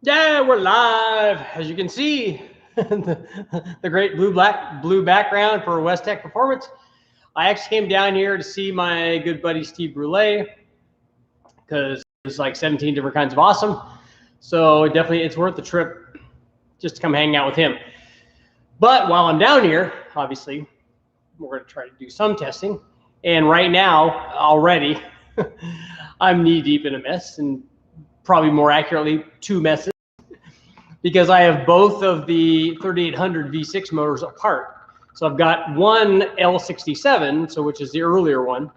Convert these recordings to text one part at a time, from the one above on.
Yeah, we're live. As you can see, the great blue background for WESTECH Performance. I actually came down here to see my good buddy Steve Brule because there's like 17 different kinds of awesome. So definitely it's worth the trip just to come hang out with him. But while I'm down here, obviously, we're going to try to do some testing. And right now, already, I'm knee deep in a mess, and probably more accurately, two messes, because I have both of the 3800 V6 motors apart. So I've got one L67, so which is the earlier one,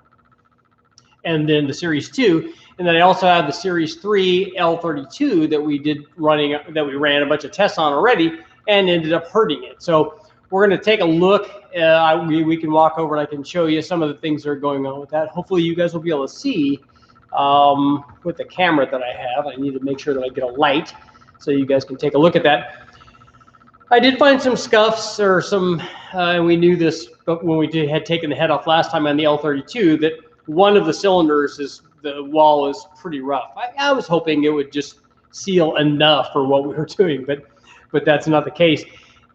and then the Series 2, and then I also have the Series 3 L32 that we ran a bunch of tests on already and ended up hurting it. So we're going to take a look. We can walk over and I can show you some of the things that are going on with that. Hopefully you guys will be able to see with the camera that I have. I need to make sure that I get a light so you guys can take a look at that. I did find some scuffs or some, and we knew this when we had taken the head off last time on the L32, that one of the cylinders the wall is pretty rough. I was hoping it would just seal enough for what we were doing, but that's not the case.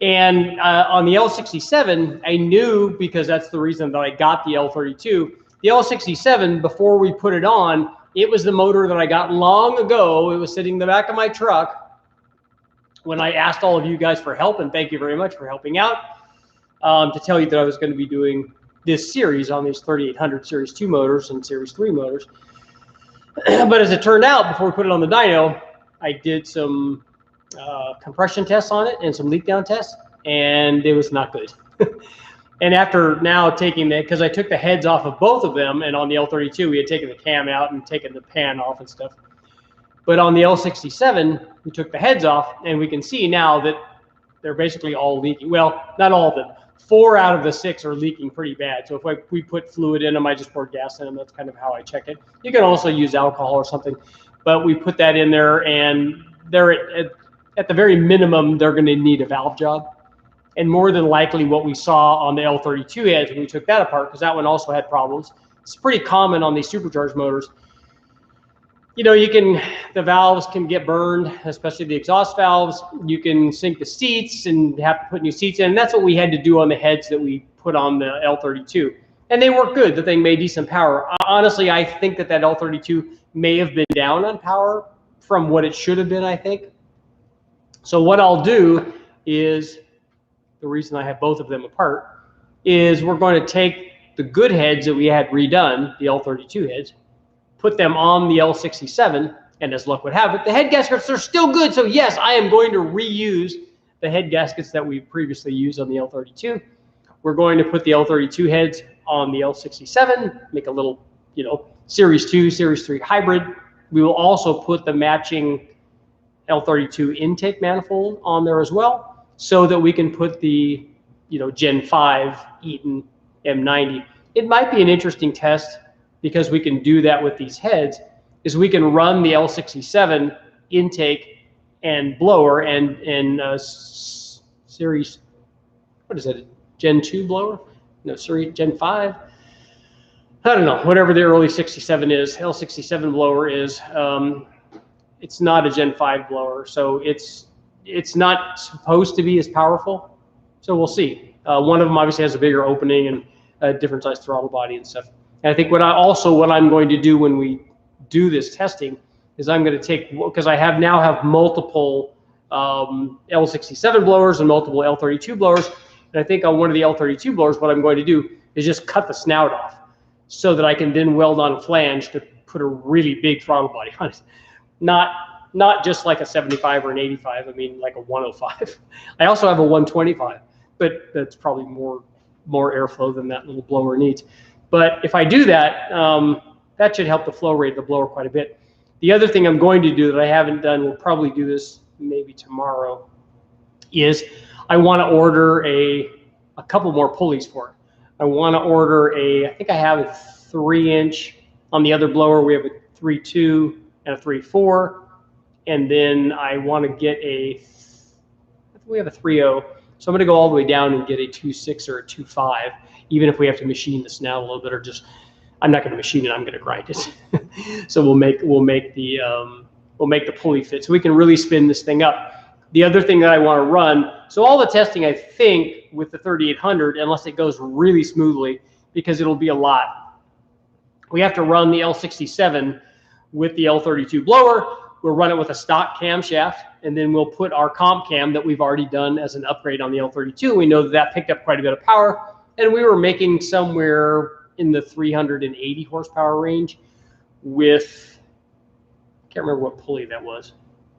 And on the L67, I knew, because that's the reason that I got the L32. The L67, before we put it on, it was the motor that I got long ago. It was sitting in the back of my truck when I asked all of you guys for help, and thank you very much for helping out, to tell you that I was going to be doing this series on these 3800 Series 2 motors and Series 3 motors. But as it turned out, before we put it on the dyno, I did some compression tests on it and some leak down tests, and it was not good. And after now taking because I took the heads off of both of them, and on the L32 we had taken the cam out and taken the pan off and stuff. But on the L67, we took the heads off, and we can see now that they're basically all leaking. Well, not all of them. 4 out of the 6 are leaking pretty bad. So if we put fluid in them, I just poured gas in them. That's kind of how I check it. You can also use alcohol or something. But we put that in there, and they're at the very minimum, they're going to need a valve job. And more than likely what we saw on the L32 heads when we took that apart, because that one also had problems. It's pretty common on these supercharged motors. You know, the valves can get burned, especially the exhaust valves. You can sink the seats and have to put new seats in. And that's what we had to do on the heads that we put on the L32. And they work good. The thing made decent power. Honestly, I think that L32 may have been down on power from what it should have been, I think. So what I'll do is, the reason I have both of them apart, is we're going to take the good heads that we had redone, the L32 heads, put them on the L67, and as luck would have it, the head gaskets are still good. So yes, I am going to reuse the head gaskets that we previously used on the L32. We're going to put the L32 heads on the L67, make a little, Series 2, Series 3 hybrid. We will also put the matching L32 intake manifold on there as well, so that we can put the, Gen 5 Eaton M90. It might be an interesting test, because we can do that with these heads, is we can run the L67 intake and blower and series, what is it, Gen 2 blower? No, series Gen 5. I don't know, whatever the early 67 is, L67 blower is. It's not a Gen 5 blower, so it's not supposed to be as powerful. So we'll see. One of them obviously has a bigger opening and a different size throttle body and stuff. And I think what I'm going to do when we do this testing is I'm going to take, because I now have multiple L67 blowers and multiple L32 blowers, and I think on one of the L32 blowers, what I'm going to do is just cut the snout off, so that I can then weld on a flange to put a really big throttle body on it. Not just like a 75 or an 85. I mean, like a 105. I also have a 125, but that's probably more airflow than that little blower needs. But if I do that, that should help the flow rate of the blower quite a bit. The other thing I'm going to do that I haven't done, we'll probably do this maybe tomorrow, is I want to order a couple more pulleys for it. I want to order I think I have a 3-inch. On the other blower, we have a 3.2 and a 3.4. And then I want to get I think we have a 3.0. So I'm going to go all the way down and get a 2.6 or a 2.5, even if we have to machine the snout a little bit, I'm not going to machine it, I'm going to grind it. So we'll make the will make the pulley fit. So we can really spin this thing up. The other thing that I want to run, so all the testing I think with the 3800, unless it goes really smoothly, because it'll be a lot, we have to run the L67 with the L32 blower. We'll run it with a stock camshaft, and then we'll put our comp cam that we've already done as an upgrade on the L32. We know that that picked up quite a bit of power, and we were making somewhere in the 380 horsepower range with, I can't remember what pulley that was.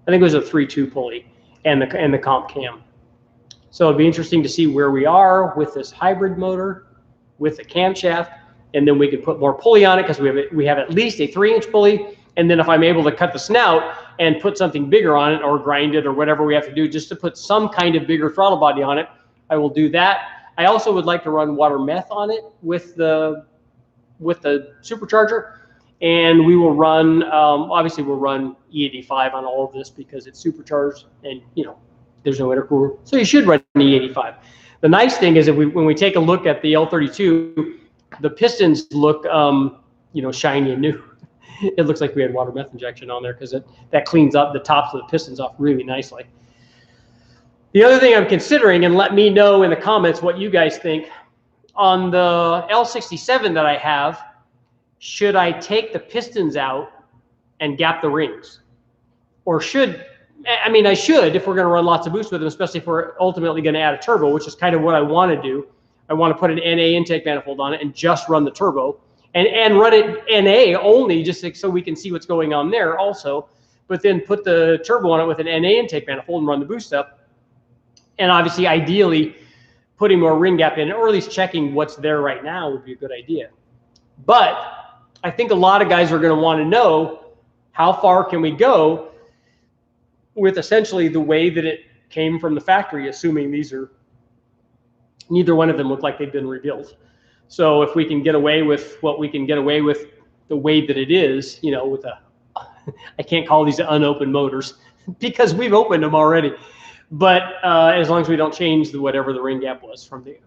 I think it was a 3.2 pulley and the comp cam. So it'd be interesting to see where we are with this hybrid motor with the camshaft, and then we can put more pulley on it because we have at least a 3-inch pulley. And then if I'm able to cut the snout and put something bigger on it, or grind it, or whatever we have to do just to put some kind of bigger throttle body on it, I will do that. I also would like to run water meth on it with the supercharger, and we will run, obviously we'll run E85 on all of this because it's supercharged, and you know, there's no intercooler, so you should run E85. The nice thing is that when we take a look at the L32, the pistons look, you know, shiny and new. It looks like we had water meth injection on there because that cleans up the tops of the pistons off really nicely. The other thing I'm considering, and let me know in the comments what you guys think, on the L67 that I have, should I take the pistons out and gap the rings? Or should, I mean, I should if we're going to run lots of boost with them, especially if we're ultimately going to add a turbo, which is kind of what I want to do. I want to put an NA intake manifold on it and just run the turbo. And run it NA only, just so we can see what's going on there also, but then put the turbo on it with an NA intake manifold and run the boost up. And obviously, ideally, putting more ring gap in, or at least checking what's there right now would be a good idea. But I think a lot of guys are going to want to know, how far can we go with essentially the way that it came from the factory, assuming these are, neither one of them look like they've been rebuilt. So if we can get away with what we can get away with the way that it is, you know, with a, I can't call these unopened motors because we've opened them already. But as long as we don't change whatever the ring gap was from the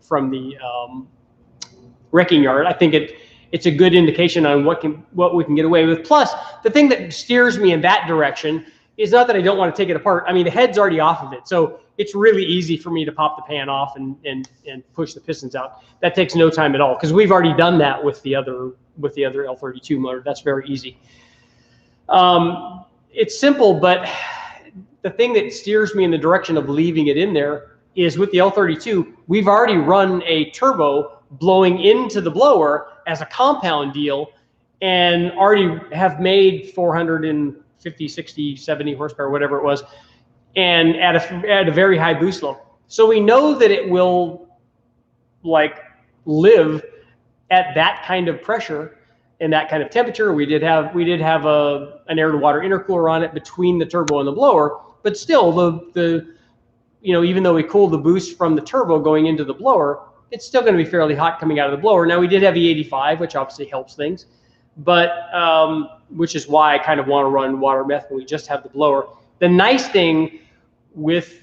wrecking yard, I think it's a good indication on what we can get away with. Plus, the thing that steers me in that direction is not that I don't want to take it apart. I mean, the head's already off of it, so it's really easy for me to pop the pan off and push the pistons out. That takes no time at all because we've already done that with the other L32 motor. That's very easy. It's simple, but the thing that steers me in the direction of leaving it in there is with the L32, we've already run a turbo blowing into the blower as a compound deal and already have made 450, 60, 70 horsepower, whatever it was, and at a very high boost load. So we know that it will like live at that kind of pressure and that kind of temperature. We did have an air to water intercooler on it between the turbo and the blower, but still the you know, even though we cooled the boost from the turbo going into the blower, it's still going to be fairly hot coming out of the blower. Now we did have E85, which obviously helps things, but which is why I kind of want to run water meth when we just have the blower. The nice thing with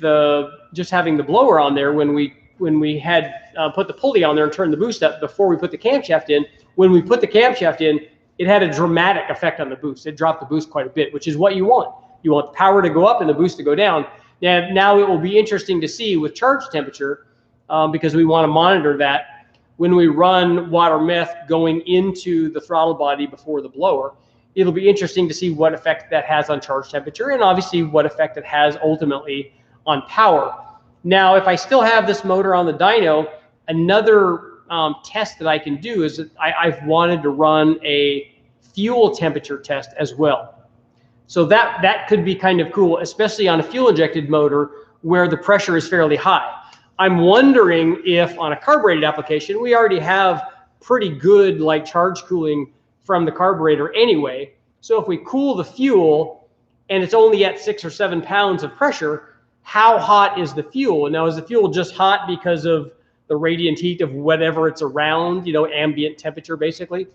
just having the blower on there, when we had put the pulley on there and turned the boost up before we put the camshaft in, when we put the camshaft in, it had a dramatic effect on the boost. It dropped the boost quite a bit, which is what you want. You want the power to go up and the boost to go down. Now it will be interesting to see with charge temperature, because we want to monitor that when we run water meth going into the throttle body before the blower. It'll be interesting to see what effect that has on charge temperature, and obviously what effect it has ultimately on power. Now, if I still have this motor on the dyno, another test that I can do is that I've wanted to run a fuel temperature test as well. So that could be kind of cool, especially on a fuel injected motor where the pressure is fairly high. I'm wondering if on a carbureted application, we already have pretty good like charge cooling from the carburetor anyway. So if we cool the fuel and it's only at 6 or 7 pounds of pressure, how hot is the fuel? Now, is the fuel just hot because of the radiant heat of whatever it's around, you know, ambient temperature basically?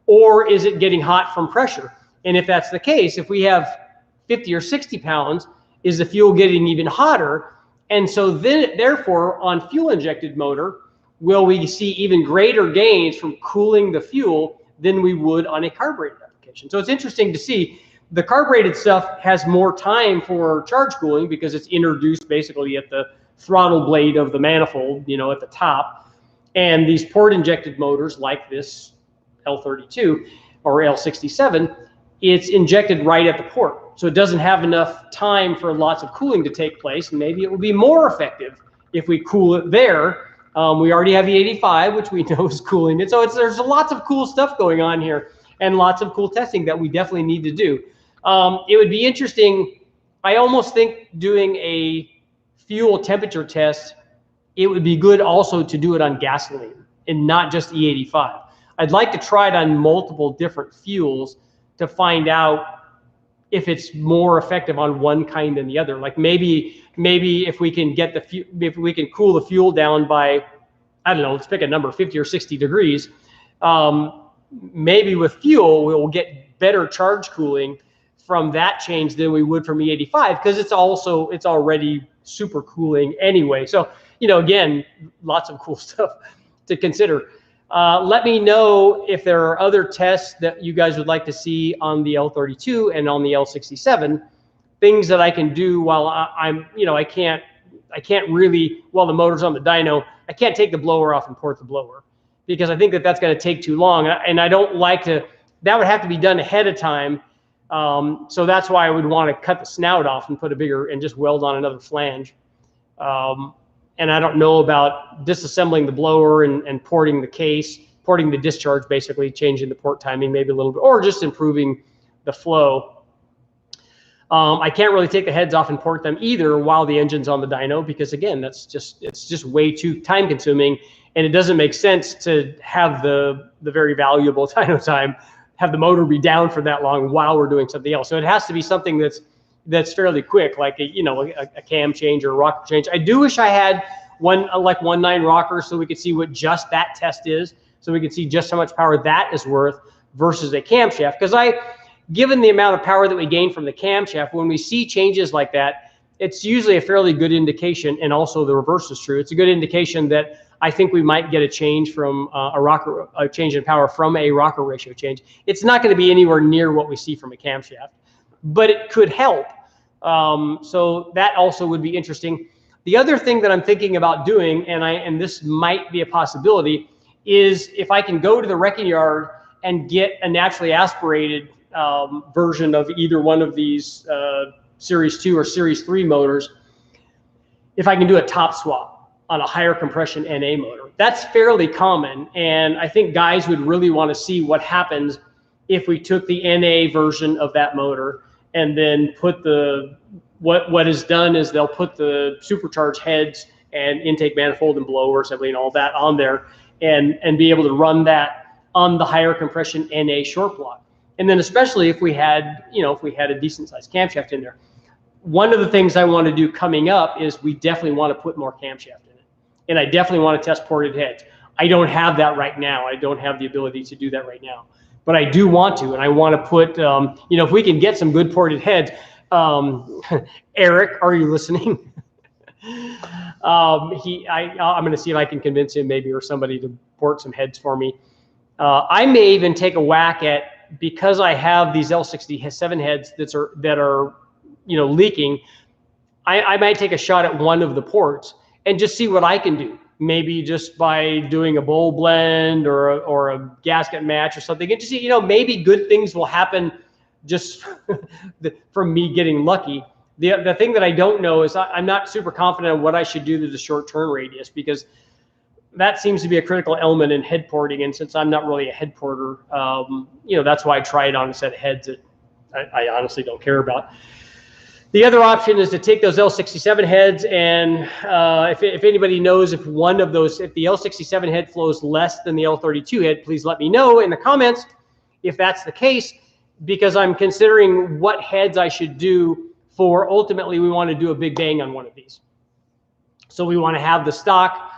Or is it getting hot from pressure? And if that's the case, if we have 50 or 60 pounds, is the fuel getting even hotter? And so then, therefore, on fuel injected motor, will we see even greater gains from cooling the fuel than we would on a carbureted application? So it's interesting to see. The carbureted stuff has more time for charge cooling because it's introduced basically at the throttle blade of the manifold, you know, at the top. And these port injected motors like this L32 or L67, it's injected right at the port. So it doesn't have enough time for lots of cooling to take place. And maybe it will be more effective if we cool it there. We already have the 85, which we know is cooling it. So there's lots of cool stuff going on here and lots of cool testing that we definitely need to do. It would be interesting. I almost think doing a fuel temperature test, it would be good also to do it on gasoline and not just E85. I'd like to try it on multiple different fuels to find out if it's more effective on one kind than the other. Like maybe if we can get if we can cool the fuel down by, I don't know, let's pick a number, 50 or 60 degrees. Maybe with fuel, we'll get better charge cooling from that change than we would from E85 because it's already super cooling anyway. So, you know, again, lots of cool stuff to consider. Let me know if there are other tests that you guys would like to see on the L32 and on the L67, things that I can do while I'm, you know, I can't really, while the motor's on the dyno, I can't take the blower off and port the blower because I think that that's going to take too long. And I don't like to, that would have to be done ahead of time. So that's why I would want to cut the snout off and put a bigger, and just weld on another flange. And I don't know about disassembling the blower and porting the case, porting the discharge, basically changing the port timing maybe a little bit, or just improving the flow. I can't really take the heads off and port them either while the engine's on the dyno because again, it's just way too time consuming, and it doesn't make sense to have the very valuable dyno time, have the motor be down for that long while we're doing something else. So it has to be something that's fairly quick, like a cam change or a rocker change. I do wish I had one 1.9 rocker so we could see what just that test is, so we could see just how much power that is worth versus a camshaft. Because given the amount of power that we gain from the camshaft, when we see changes like that, it's usually a fairly good indication, and also the reverse is true. It's a good indication that I think we might get a change from a change in power from a rocker ratio change. It's not going to be anywhere near what we see from a camshaft, but it could help. So that also would be interesting. The other thing that I'm thinking about doing, and this might be a possibility, is if I can go to the wrecking yard and get a naturally aspirated version of either one of these Series 2 or Series 3 motors, if I can do a top swap on a higher compression NA motor. That's fairly common, and I think guys would really want to see what happens if we took the NA version of that motor and then put what is done is they'll put the supercharged heads and intake manifold and blower assembly and all that on there and be able to run that on the higher compression NA short block. And then especially if we had, a decent sized camshaft in there. One of the things I want to do coming up is we definitely want to put more camshaft in it. And I definitely want to test ported heads. I don't have that right now. I don't have the ability to do that right now. But I do want to, and I want to put, if we can get some good ported heads. Eric, are you listening? I'm going to see if I can convince him maybe or somebody to port some heads for me. I may even take a whack at, because I have these L67 heads that are leaking, I might take a shot at one of the ports and just see what I can do. Maybe just by doing a bowl blend or a gasket match or something, and just see, maybe good things will happen just from me getting lucky. The thing that I don't know is I'm not super confident on what I should do to the short turn radius, because that seems to be a critical element in head porting. And since I'm not really a head porter, that's why I tried on a set of heads that I honestly don't care about. The other option is to take those L67 heads, and if anybody knows if the L67 head flows less than the L32 head, please let me know in the comments if that's the case, because I'm considering what heads I should do for, ultimately we want to do a big bang on one of these. So we want to have the stock,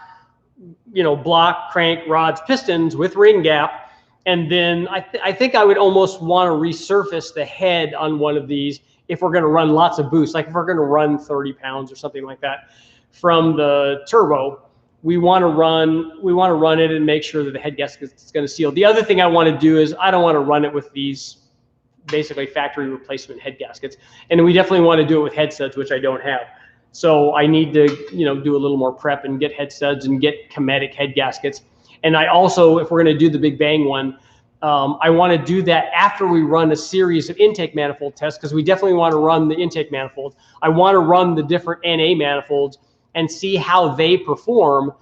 block, crank, rods, pistons with ring gap, and then I think I would almost want to resurface the head on one of these if we're going to run lots of boost, like if we're going to run 30 pounds or something like that from the turbo. We want to run it and make sure that the head gasket is going to seal. The other thing I want to do is I don't want to run it with these basically factory replacement head gaskets. And we definitely want to do it with head studs, which I don't have. So I need to, do a little more prep and get head studs and get Cometic head gaskets. And I also, if we're going to do the Big Bang one, I want to do that after we run a series of intake manifold tests, because we definitely want to run the intake manifolds. I want to run the different NA manifolds and see how they perform,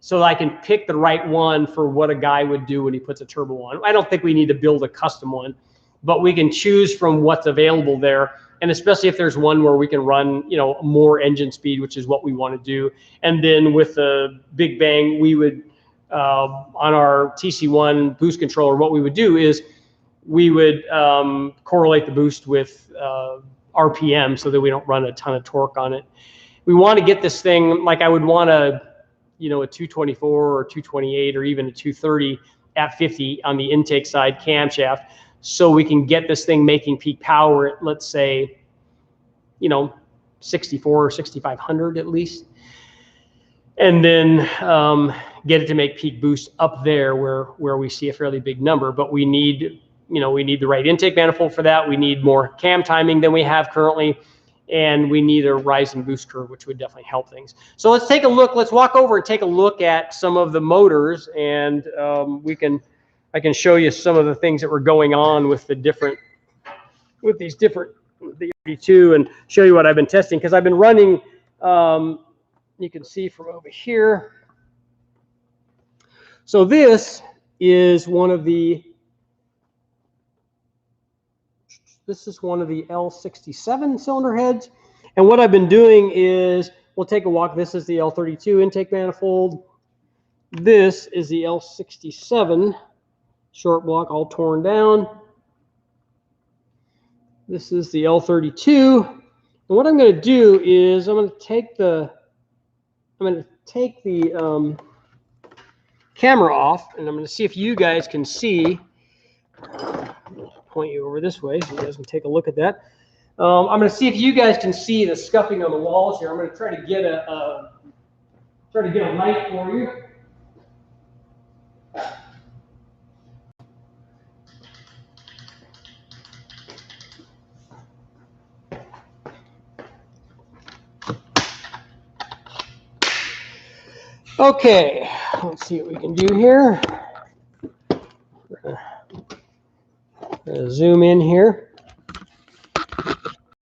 so I can pick the right one for what a guy would do when he puts a turbo on. I don't think we need to build a custom one, but we can choose from what's available there. And especially if there's one where we can run, more engine speed, which is what we want to do. And then with the Big Bang, we would, on our TC1 boost controller, what we would do is we would correlate the boost with RPM so that we don't run a ton of torque on it. We want to get this thing, like I would want a 224 or 228 or even a 230 at 50 on the intake side camshaft, so we can get this thing making peak power at, let's say, 64 or 6500 at least, and then get it to make peak boost up there where we see a fairly big number. But we need the right intake manifold for that. We need more cam timing than we have currently, and we need a rise and boost curve, which would definitely help things. So let's take a look. Let's walk over and take a look at some of the motors, and I can show you some of the things that were going on with the 32, and show you what I've been testing, because I've been running. You can see from over here. So this is one of the L67 cylinder heads. And what I've been doing is, we'll take a walk. This is the L32 intake manifold. This is the L67 short block, all torn down. This is the L32. And what I'm going to do is I'm going to take the camera off, and I'm going to see if you guys can see. Point you over this way so you guys can take a look at that. I'm going to see if you guys can see the scuffing on the walls here. I'm going to try to get a light for you. Okay, let's see what we can do here. Zoom in here.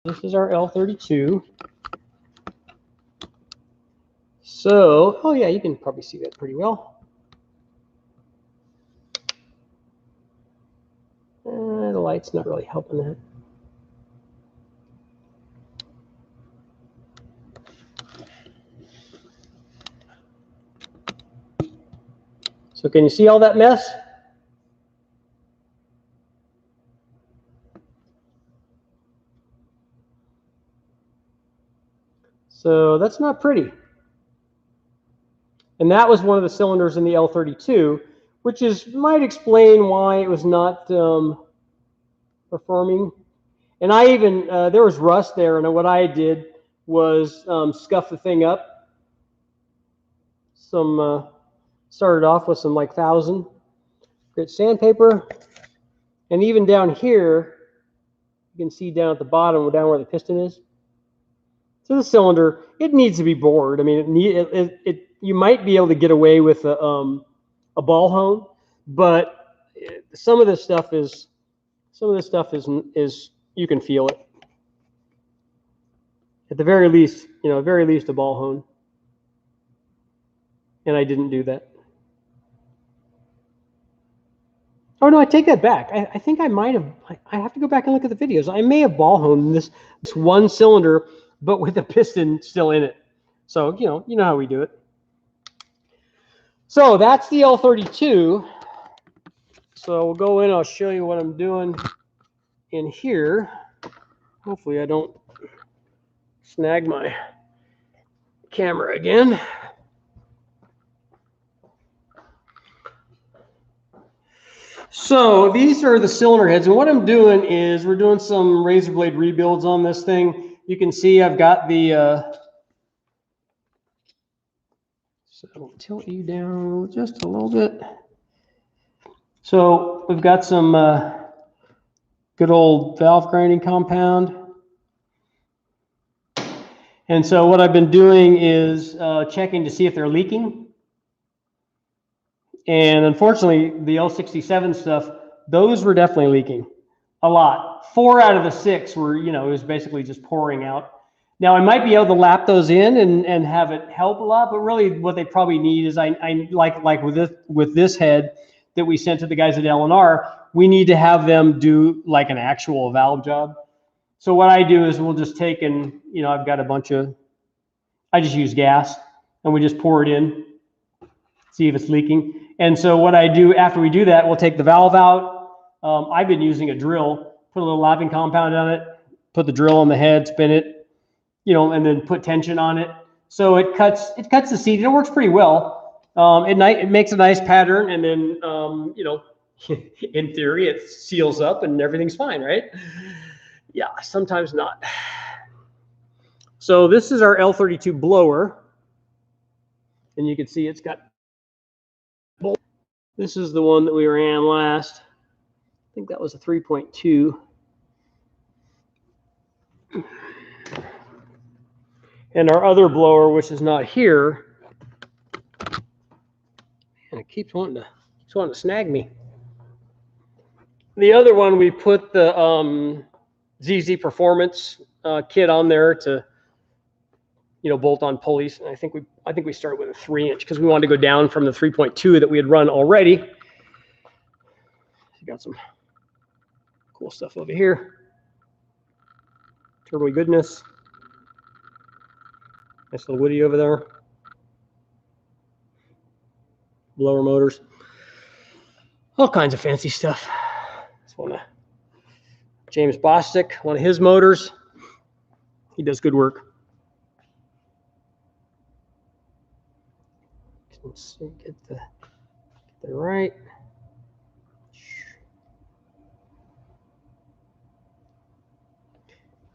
This is our L32. So, oh yeah, you can probably see that pretty well. The light's not really helping that. So can you see all that mess? So that's not pretty. And that was one of the cylinders in the L32, which might explain why it was not performing. And I even, there was rust there, and what I did was scuff the thing up. Started off with some like 1000 grit sandpaper. And even down here, you can see down at the bottom, down where the piston is. So the cylinder, it needs to be bored. I mean, you might be able to get away with a ball hone, but some of this stuff is you can feel it. At the very least, a ball hone. And I didn't do that. Oh no, I take that back. I think I might have. I have to go back and look at the videos. I may have ball honed this one cylinder, but with the piston still in it. So you know how we do it. So that's the L32. So we'll go in. I'll show you what I'm doing in here. Hopefully I don't snag my camera again. So these are the cylinder heads, and what I'm doing is we're doing some razor blade rebuilds on this thing. You can see I've got the so I'll tilt you down just a little bit. So we've got some good old valve grinding compound. And so what I've been doing is checking to see if they're leaking. And unfortunately, the L67 stuff, those were definitely leaking a lot. 4 out of the 6 were, you know, it was basically just pouring out. Now I might be able to lap those in and have it help a lot, but really what they probably need is I like with this head that we sent to the guys at L&R, we need to have them do like an actual valve job. So what I do is we'll just take and, you know, I've got a bunch of, I just use gas and we just pour it in, see if it's leaking. And so what I do after we do that, we'll take the valve out. I've been using a drill, put a little lapping compound on it, put the drill on the head, spin it, you know, and then put tension on it. So it cuts the seat, and it works pretty well. It makes a nice pattern, and then, you know, in theory, it seals up and everything's fine, right? Yeah, sometimes not. So this is our L32 blower, and you can see it's got, this is the one that we ran last. I think that was a 3.2. And our other blower, which is not here, and it keeps wanting to snag me. The other one, we put the ZZ Performance kit on there to, you know, bolt on pulleys. And I think we started with a 3-inch because we wanted to go down from the 3.2 that we had run already. You got some cool stuff over here. Turbo goodness. Nice little Woody over there. Blower motors. All kinds of fancy stuff. This one, James Bostic, one of his motors. He does good work. Let's see, get the right.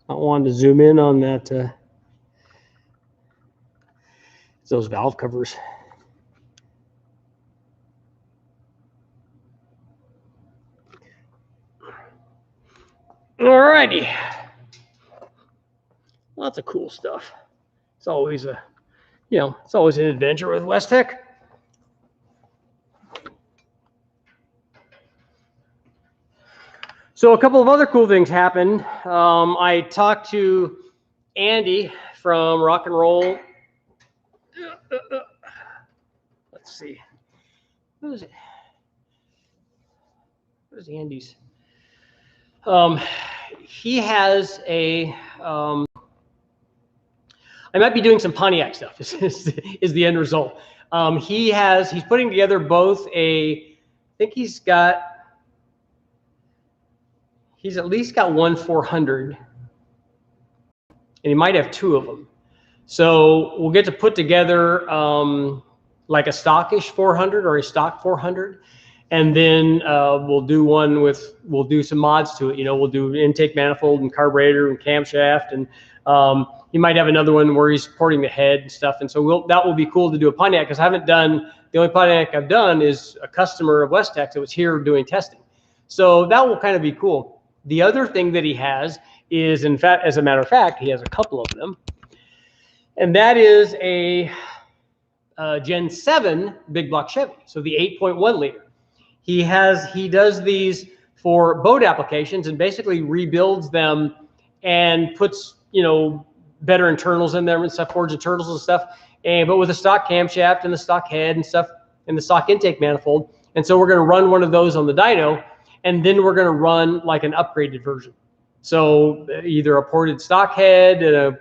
I wanted to zoom in on that. Those valve covers. All righty. Lots of cool stuff. It's always a, you know, it's always an adventure with WESTECH. So a couple of other cool things happened. I talked to Andy from Rock and Roll. Let's see. What is it? What is Andy's? He has a. I might be doing some Pontiac stuff. Is the end result? He's putting together both a. I think he's at least got one 400, and he might have 2 of them. So we'll get to put together like a stockish 400 or a stock 400, and then we'll do some mods to it. You know, we'll do intake manifold and carburetor and camshaft, and you might have another one where he's porting the head and stuff. And so that will be cool to do a Pontiac, because I haven't done, the only Pontiac I've done is a customer of WESTECH that was here doing testing. So that will kind of be cool. The other thing that he has is, in fact, as a matter of fact, he has a couple of them. And that is a Gen 7 big block Chevy, so the 8.1 liter. He does these for boat applications and basically rebuilds them and puts, you know, better internals in there and stuff, forged internals and stuff, but with a stock camshaft and the stock head and stuff and the stock intake manifold. And so we're going to run one of those on the dyno, and then we're going to run like an upgraded version. So either a ported stock head and a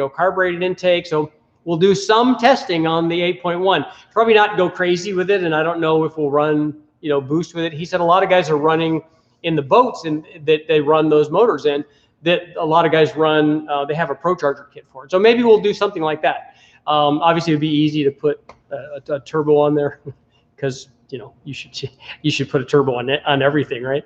carbureted intake. So we'll do some testing on the 8.1. Probably not go crazy with it, and I don't know if we'll run, you know, boost with it. He said a lot of guys are running in the boats and that they run those motors in. That a lot of guys run. They have a ProCharger kit for it. So maybe we'll do something like that. Obviously, it'd be easy to put a turbo on there, because you know you should put a turbo on everything, right?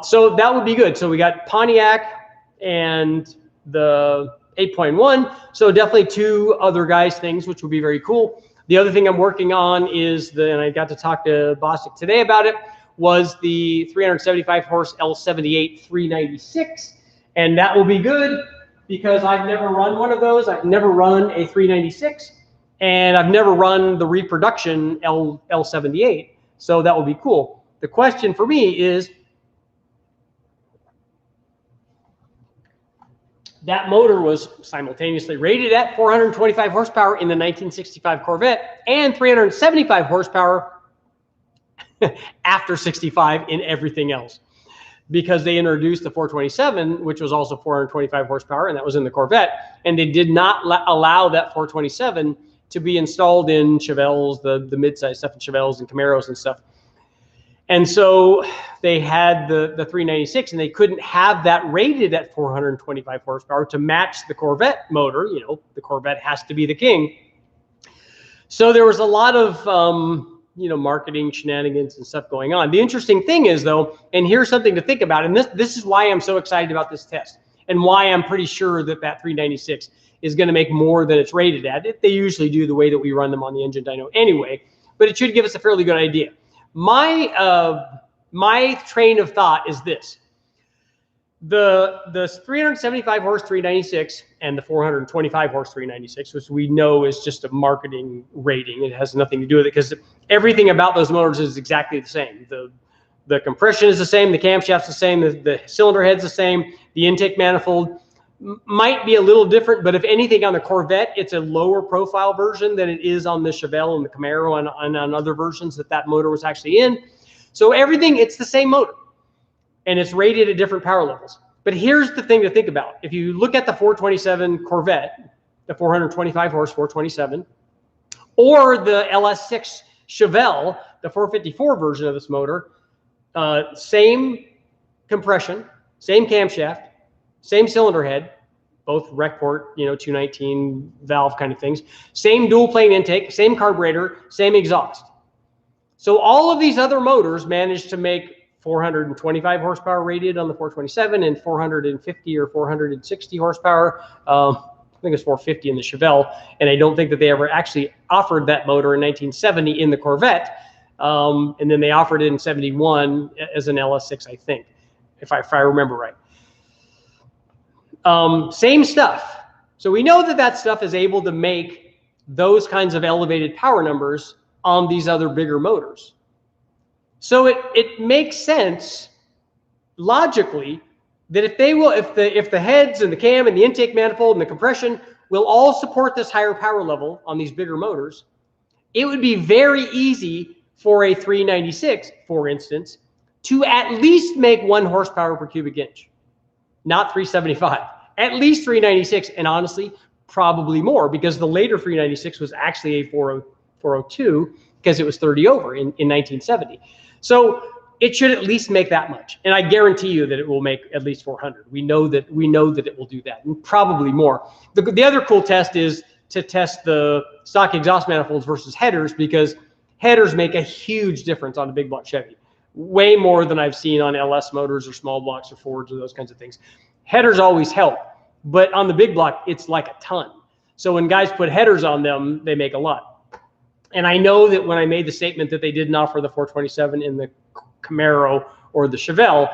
So that would be good. So we got Pontiac and the 8.1. So definitely 2 other guys' things, which would be very cool. The other thing I'm working on is and I got to talk to Bostic today about it. was the 375 horse L78 396, and that will be good because I've never run one of those. I've never run a 396, and I've never run the reproduction L78, so that will be cool. The question for me is, that motor was simultaneously rated at 425 horsepower in the 1965 Corvette and 375 horsepower after 65 in everything else, because they introduced the 427, which was also 425 horsepower, and that was in the Corvette, and they did not allow that 427 to be installed in Chevelles, the midsize stuff in Chevelles and Camaros and stuff. And so they had the 396, and they couldn't have that rated at 425 horsepower to match the Corvette motor. You know, the Corvette has to be the king. So there was a lot of, you know, marketing shenanigans and stuff going on. The interesting thing is, though, and here's something to think about, and this is why I'm so excited about this test, and why I'm pretty sure that 396 is going to make more than it's rated at. They usually do, the way that we run them on the engine dyno anyway, but it should give us a fairly good idea. My train of thought is this: the 375 horse 396 and the 425 horse 396, which we know is just a marketing rating. It has nothing to do with it, because everything about those motors is exactly the same. The compression is the same, the camshaft's the same, the cylinder head's the same, the intake manifold might be a little different, but if anything, on the Corvette, it's a lower profile version than it is on the Chevelle and the Camaro and on other versions that motor was actually in. So everything, it's the same motor, and it's rated at different power levels. But here's the thing to think about. If you look at the 427 Corvette, the 425 horse 427, or the LS6 Chevelle, the 454 version of this motor, same compression, same camshaft, same cylinder head, both rec port, you know, 219 valve kind of things, same dual plane intake, same carburetor, same exhaust. So all of these other motors managed to make 425 horsepower rated on the 427 and 450 or 460 horsepower. I think it's 450 in the Chevelle, and I don't think that they ever actually offered that motor in 1970 in the Corvette, and then they offered it in 71 as an LS6, I think, if I remember right. Same stuff. So we know that stuff is able to make those kinds of elevated power numbers on these other bigger motors. So it makes sense logically that if the heads and the cam and the intake manifold and the compression will all support this higher power level on these bigger motors, it would be very easy for a 396, for instance, to at least make 1 horsepower per cubic inch. Not 375, at least 396, and honestly, probably more, because the later 396 was actually a 402 because it was 30 over in 1970. So it should at least make that much, and I guarantee you that it will make at least 400. We know that it will do that, and probably more. The other cool test is to test the stock exhaust manifolds versus headers, because headers make a huge difference on a big block Chevy, way more than I've seen on LS motors or small blocks or Fords or those kinds of things. Headers always help, but on the big block, it's like a ton. So when guys put headers on them, they make a lot. And I know that when I made the statement that they didn't offer the 427 in the Camaro or the Chevelle,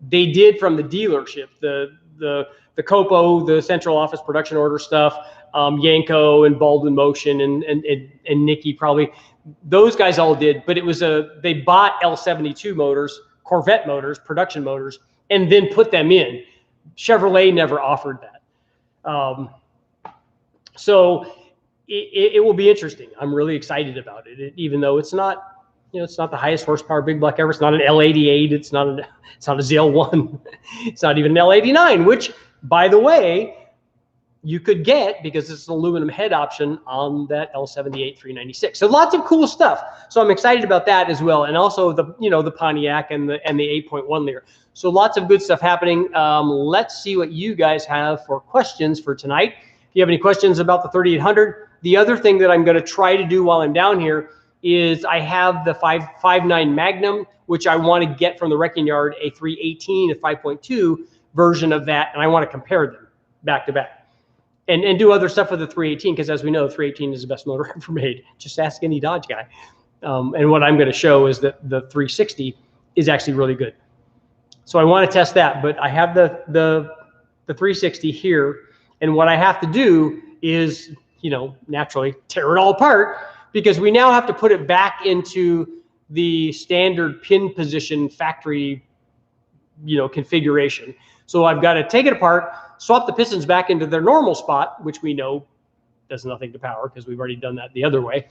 they did from the dealership, the Copo, the central office production order stuff, Yanko and Baldwin Motion and Nicky probably, those guys all did, but it was they bought L72 motors, Corvette motors, production motors, and then put them in. Chevrolet never offered that. So it will be interesting. I'm really excited about it, even though it's not, you know, it's not the highest horsepower big block ever. It's not an L88. It's not a ZL1. It's not even an L89, which, by the way, you could get because it's an aluminum head option on that L78 396. So lots of cool stuff. So I'm excited about that as well, and also the Pontiac and the 8.1 liter. So lots of good stuff happening. Let's see what you guys have for questions for tonight. If you have any questions about the 3800, the other thing that I'm going to try to do while I'm down here is I have the 5.9 Magnum, which I want to get from the wrecking yard, a 318, a 5.2 version of that, and I want to compare them back to back. And do other stuff with the 318, because as we know, the 318 is the best motor ever made. Just ask any Dodge guy. And what I'm going to show is that the 360 is actually really good. So I want to test that, but I have the 360 here, and what I have to do is, you know, naturally tear it all apart, because we now have to put it back into the standard pin position factory, you know, configuration. So I've got to take it apart, swap the pistons back into their normal spot, which we know does nothing to power because we've already done that the other way.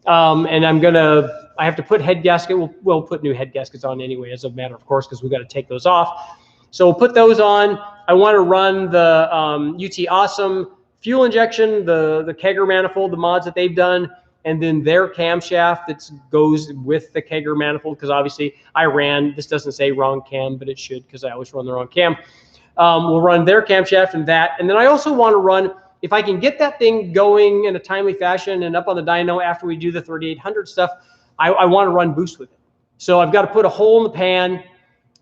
And I have to put head gasket. We'll put new head gaskets on anyway, as a matter of course, because we've got to take those off. So we'll put those on. I want to run the UT Awesome fuel injection, the kegger manifold, the mods that they've done, and then their camshaft that goes with the kegger manifold, because obviously I ran, this doesn't say wrong cam, but it should, because I always run the wrong cam. We'll run their camshaft and that. And then I also want to run, if I can get that thing going in a timely fashion and up on the dyno after we do the 3800 stuff, I want to run boost with it. So I've got to put a hole in the pan.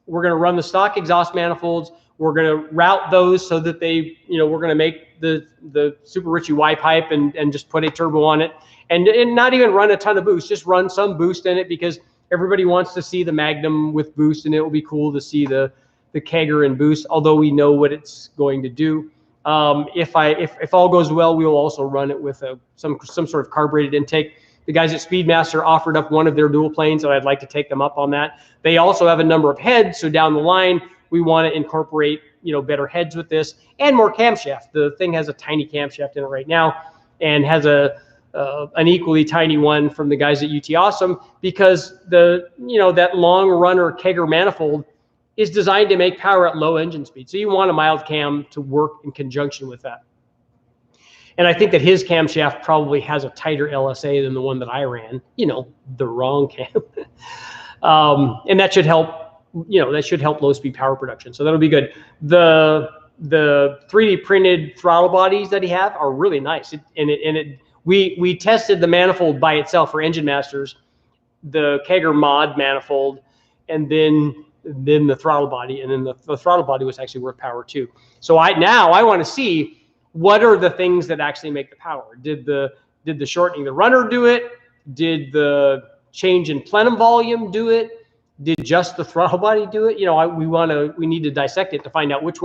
We're going to run the stock exhaust manifolds. We're going to route those so that they, you know, we're going to make the Super Richie Y pipe and just put a turbo on it, and not even run a ton of boost, just run some boost in it, because everybody wants to see the Magnum with boost, and it will be cool to see the kegger and boost, although we know what it's going to do. If all goes well, we will also run it with some sort of carbureted intake. The guys at Speedmaster offered up one of their dual planes, and I'd like to take them up on that. They also have a number of heads, so down the line we want to incorporate, you know, better heads with this and more camshaft. The thing has a tiny camshaft in it right now, and has an equally tiny one from the guys at UT Awesome, because that long runner kegger manifold is designed to make power at low engine speed. So you want a mild cam to work in conjunction with that. And I think that his camshaft probably has a tighter LSA than the one that I ran, you know, the wrong cam. And that should help, you know, that should help low speed power production. So that'll be good. The 3D printed throttle bodies that he have are really nice. We tested the manifold by itself for Engine Masters, the kegger mod manifold, and then the throttle body, and then the throttle body was actually worth power too. So I want to see what are the things that actually make the power. Did the shortening the runner do it? Did the change in plenum volume do it? Did just the throttle body do it? You know, we need to dissect it to find out which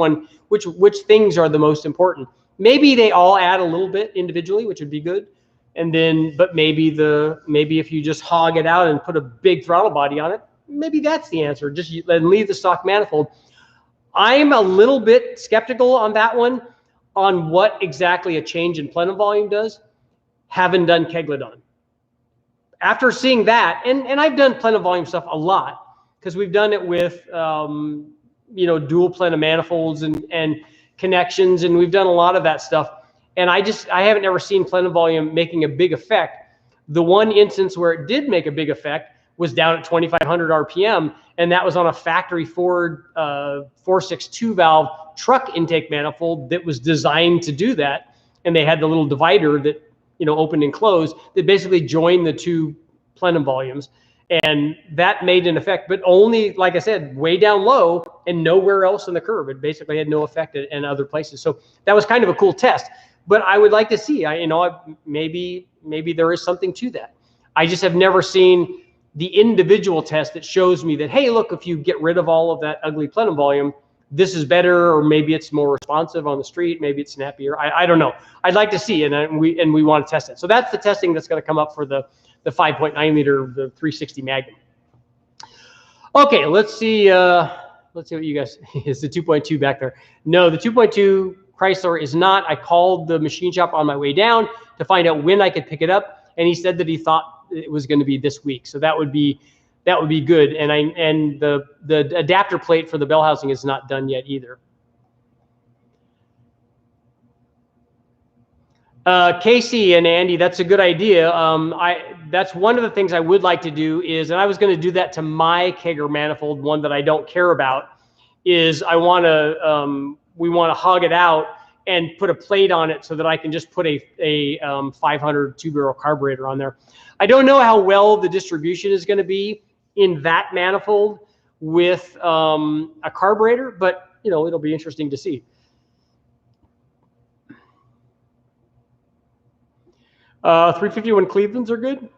things are the most important. Maybe they all add a little bit individually, which would be good. And then, but maybe if you just hog it out and put a big throttle body on it, maybe that's the answer. Just leave the stock manifold. I'm a little bit skeptical on that one, on what exactly a change in plenum volume does. Haven't done Kegladon. After seeing that, and I've done plenum volume stuff a lot, because we've done it with you know, dual plenum manifolds and connections, and we've done a lot of that stuff. And I haven't ever seen plenum volume making a big effect. The one instance where it did make a big effect was down at 2,500 RPM, and that was on a factory Ford 462 valve truck intake manifold that was designed to do that. And they had the little divider that, you know, opened and closed that basically joined the two plenum volumes, and that made an effect, but only, like I said, way down low and nowhere else in the curve. It basically had no effect in other places. So that was kind of a cool test. But I would like to see, maybe there is something to that. I just have never seen the individual test that shows me that, hey, look, if you get rid of all of that ugly plenum volume, this is better, or maybe it's more responsive on the street, maybe it's snappier. I don't know. I'd like to see, and we want to test it. So that's the testing that's going to come up for the 5.9 liter, the 360 Magnum. Okay, let's see what you guys, is the 2.2 back there? No, the 2.2 Chrysler is not. I called the machine shop on my way down to find out when I could pick it up, and he said that he thought it was going to be this week. So that would be good. And the adapter plate for the bell housing is not done yet either. Casey and Andy, that's a good idea. That's one of the things I would like to do is, and I was going to do that to my kegger manifold, one that I don't care about, is we want to hog it out and put a plate on it so that I can just put a 500 two-barrel carburetor on there. I don't know how well the distribution is going to be in that manifold with a carburetor, but you know, it'll be interesting to see. 351 Clevelands are good.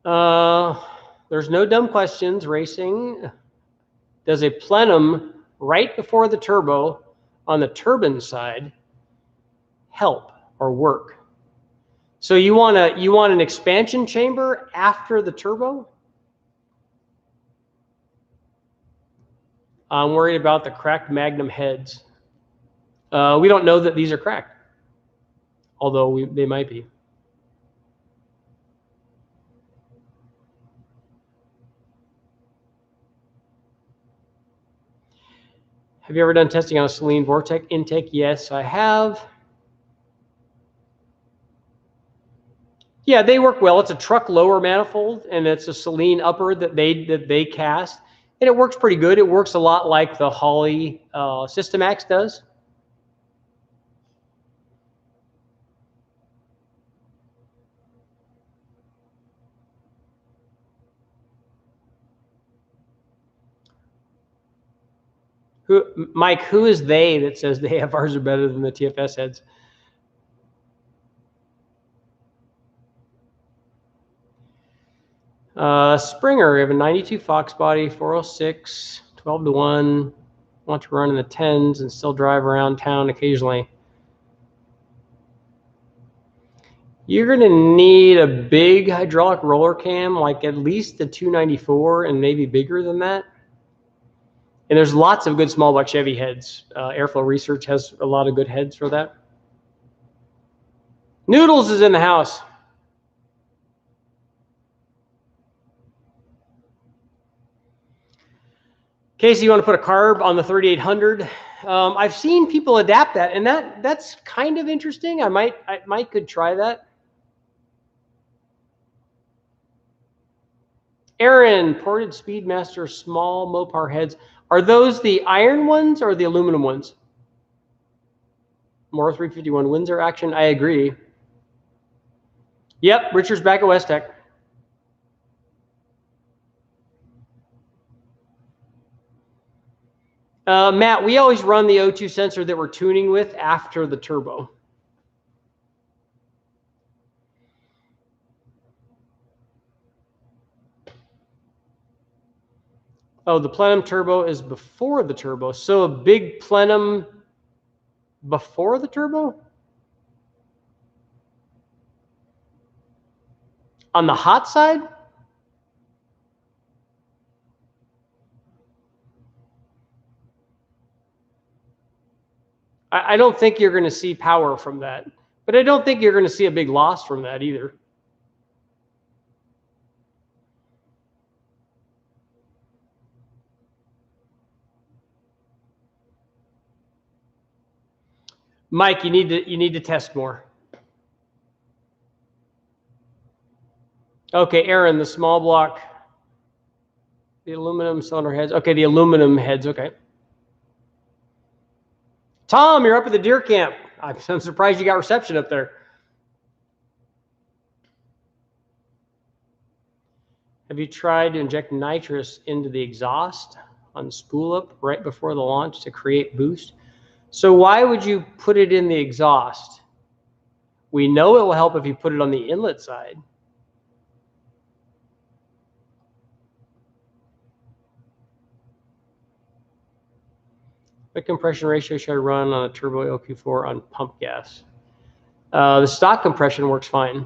There's no dumb questions. Racing. Does a plenum right before the turbo on the turbine side help or work? So you want an expansion chamber after the turbo? I'm worried about the cracked Magnum heads. We don't know that these are cracked, although they might be. Have you ever done testing on a saline vortex intake? Yes, I have. Yeah, they work well. It's a truck lower manifold, and it's a saline upper that they cast, and it works pretty good. It works a lot like the Holley Systemax does. Mike, who is they that says the AFRs are better than the TFS heads? Springer, we have a 92 Fox body, 406, 12 to 1. Want to run in the 10s and still drive around town occasionally. You're going to need a big hydraulic roller cam, like at least the 294 and maybe bigger than that. And there's lots of good small block Chevy heads. Airflow Research has a lot of good heads for that. Noodles is in the house. Casey, you want to put a carb on the 3800? I've seen people adapt that, and that's kind of interesting. I might could try that. Aaron, ported Speedmaster small Mopar heads. Are those the iron ones or the aluminum ones? More 351 Windsor action. I agree. Yep, Richard's back at WESTECH. Matt, we always run the O2 sensor that we're tuning with after the turbo. Oh, the plenum turbo is before the turbo. So a big plenum before the turbo? On the hot side? I don't think you're going to see power from that. But I don't think you're going to see a big loss from that either. Mike, you need to test more. Okay, Aaron, the small block, the aluminum cylinder heads. Okay, the aluminum heads. Okay. Tom, you're up at the deer camp. I'm surprised you got reception up there. Have you tried to inject nitrous into the exhaust on spool up right before the launch to create boost? So why would you put it in the exhaust? We know it will help if you put it on the inlet side. What compression ratio should I run on a turbo LQ4 on pump gas? The stock compression works fine.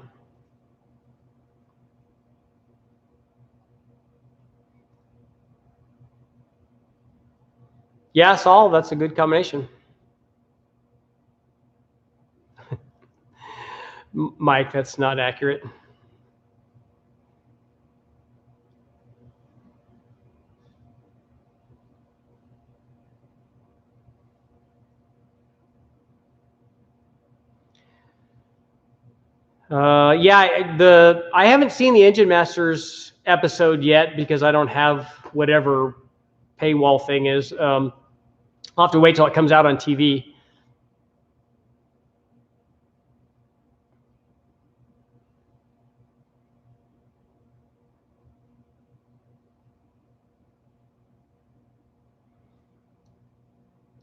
Yeah, Saul, that's a good combination. Mike, that's not accurate. Yeah, I haven't seen the Engine Masters episode yet because I don't have whatever paywall thing is. I'll have to wait till it comes out on TV.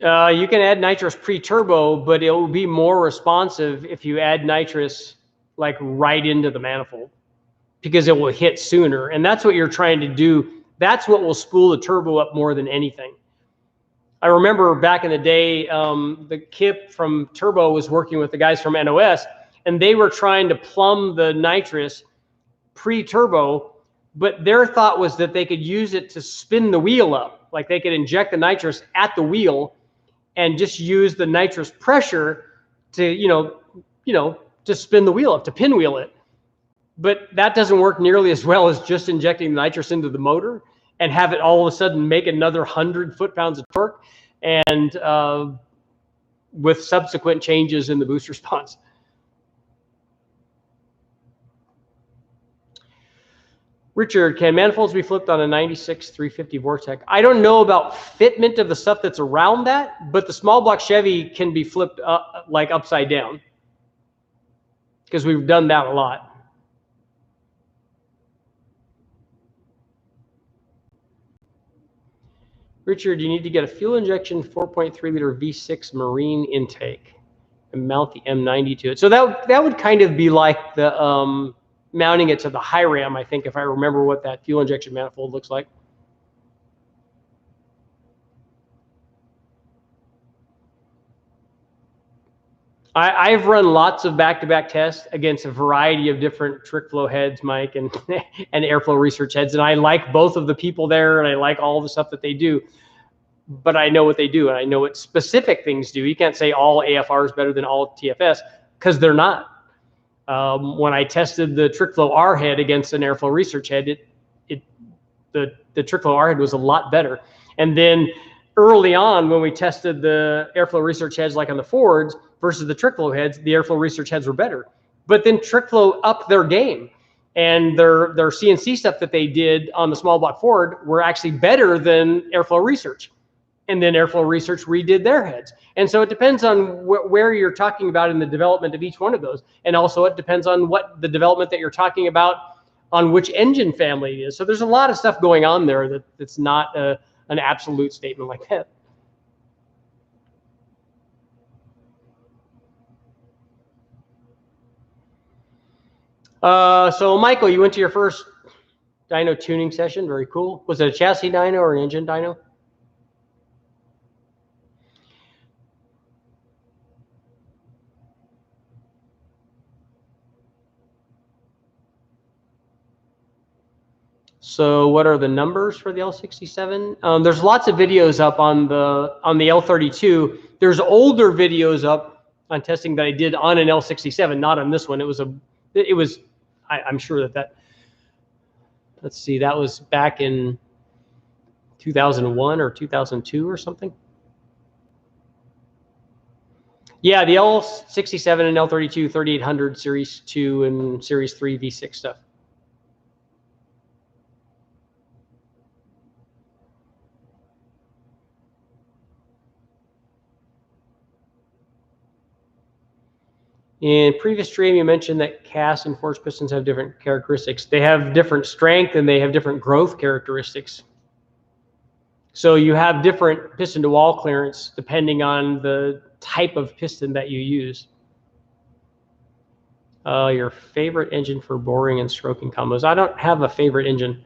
You can add nitrous pre-turbo, but it will be more responsive if you add nitrous like right into the manifold. because it will hit sooner. And that's what you're trying to do. That's what will spool the turbo up more than anything. I remember back in the day, the Kip from Turbo was working with the guys from NOS, and they were trying to plumb the nitrous pre-turbo, but their thought was that they could use it to spin the wheel up. Like they could inject the nitrous at the wheel and just use the nitrous pressure to, to spin the wheel up, to pinwheel it. But that doesn't work nearly as well as just injecting the nitrous into the motor and have it all of a sudden make another 100 foot-pounds of torque, and with subsequent changes in the boost response. Richard, can manifolds be flipped on a 96 350 Vortec? I don't know about fitment of the stuff that's around that, but the small block Chevy can be flipped like upside down, because we've done that a lot. Richard, you need to get a fuel injection 4.3 liter V6 marine intake and mount the M90 to it. So that would kind of be like the mounting it to the high ram, I think, if I remember what that fuel injection manifold looks like. I've run lots of back-to-back tests against a variety of different trick flow heads, Mike, and airflow research heads. And I like both of the people there, and I like all the stuff that they do. But I know what they do, and I know what specific things do. You can't say all AFR is better than all TFS, because they're not. When I tested the trick flow R head against an airflow research head, the trick flow R head was a lot better. And then early on, when we tested the airflow research heads like on the Fords versus the trick flow heads, the airflow research heads were better. But then trick flow upped their game, and their CNC stuff that they did on the small block Ford were actually better than airflow research. And then airflow research redid their heads. And so it depends on where you're talking about in the development of each one of those. And also it depends on what the development that you're talking about on which engine family it is. So there's a lot of stuff going on there that's not an absolute statement like that. So Michael, you went to your first dyno tuning session. Very cool. Was it a chassis dyno or an engine dyno? So what are the numbers for the L67? There's lots of videos up on the L32. There's older videos up on testing that I did on an L67, not on this one. I'm sure that let's see, that was back in 2001 or 2002 or something. Yeah, the L67 and L32, 3800 Series 2 and Series 3 V6 stuff. In previous stream, you mentioned that cast and forged pistons have different characteristics. They have different strength and they have different growth characteristics. So you have different piston to wall clearance depending on the type of piston that you use. Your favorite engine for boring and stroking combos. I don't have a favorite engine.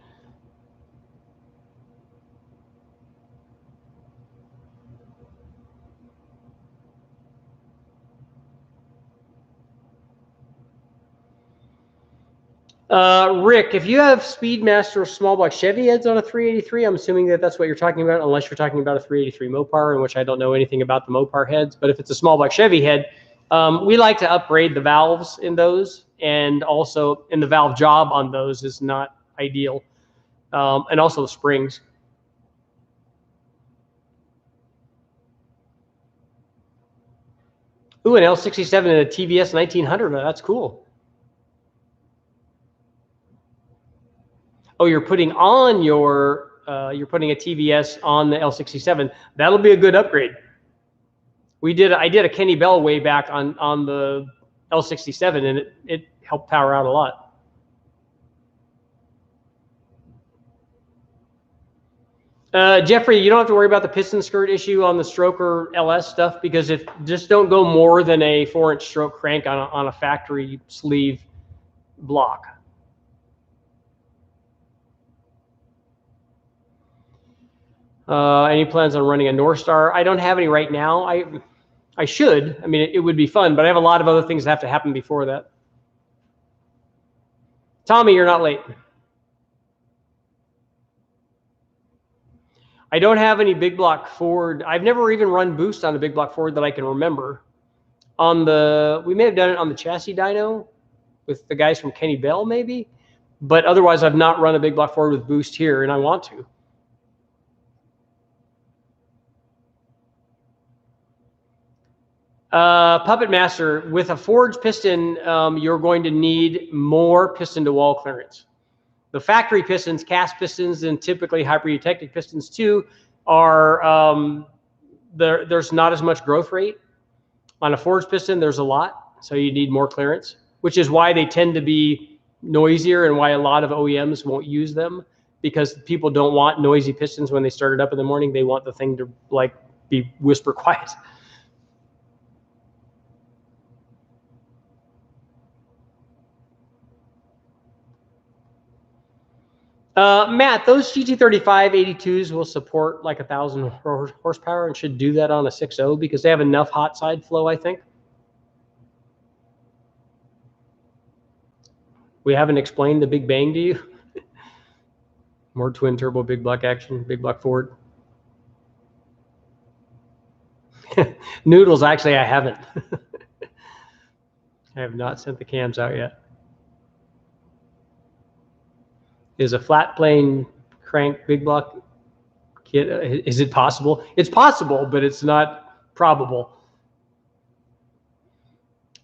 Rick, if you have Speedmaster small block Chevy heads on a 383, I'm assuming that that's what you're talking about, unless you're talking about a 383 Mopar, in which I don't know anything about the Mopar heads. But if it's a small block Chevy head, we like to upgrade the valves in those, and also in the valve job on those is not ideal, and also the springs. Ooh, an L67 and a TVS 1900. That's cool. Oh, you're putting on your you're putting a TVS on the L67. That'll be a good upgrade. I did a Kenny Bell way back on the L67, and it helped power out a lot. Jeffrey, you don't have to worry about the piston skirt issue on the Stroker LS stuff, because just don't go more than a 4-inch stroke crank on a factory sleeve block. Any plans on running a North Star? I don't have any right now. I should. I mean, it would be fun, but I have a lot of other things that have to happen before that. Tommy, you're not late. I don't have any big block Ford. I've never even run boost on a big block Ford that I can remember. We may have done it on the chassis dyno with the guys from Kenny Bell, maybe. But otherwise, I've not run a big block Ford with boost here, and I want to. Puppet Master, with a forged piston, you're going to need more piston to wall clearance. The factory pistons, cast pistons, and typically hyper-eutectic pistons too, are there's not as much growth rate. On a forged piston, there's a lot, so you need more clearance, which is why they tend to be noisier and why a lot of OEMs won't use them, because people don't want noisy pistons when they start it up in the morning. They want the thing to like be whisper quiet. Matt, those GT35 82s will support like 1,000 horsepower and should do that on a 6.0 because they have enough hot side flow, I think. We haven't explained the Big Bang to you. More twin turbo, big block action, big block Ford. Noodles, actually, I haven't. I have not sent the cams out yet. Is a flat plane crank big block kit, is it possible? It's possible, but it's not probable.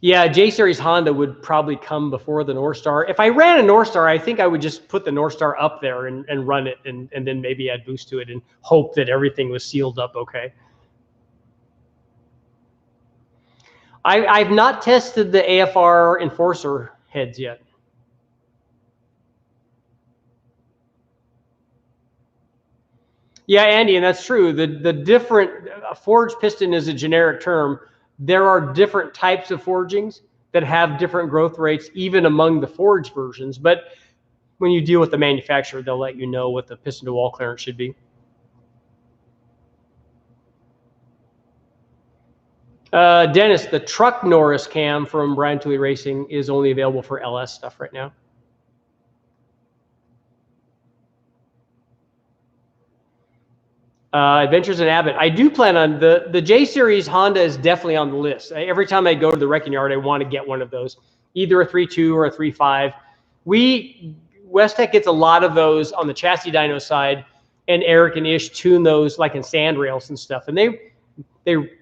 Yeah, J-Series Honda would probably come before the North Star. If I ran a North Star, I think I would just put the North Star up there and run it and then maybe add boost to it and hope that everything was sealed up okay. I've not tested the AFR Enforcer heads yet. Yeah, Andy, and that's true. The different forged piston is a generic term. There are different types of forgings that have different growth rates, even among the forged versions. But when you deal with the manufacturer, they'll let you know what the piston to wall clearance should be. Dennis, the truck Norris cam from Brian Tooley Racing is only available for LS stuff right now. Adventures in Abbott. I do plan on the J-Series Honda is definitely on the list. Every time I go to the wrecking yard, I want to get one of those, either a 3.2 or a 3.5. WESTECH gets a lot of those on the chassis dyno side, and Eric and Ish tune those like in sand rails and stuff. And they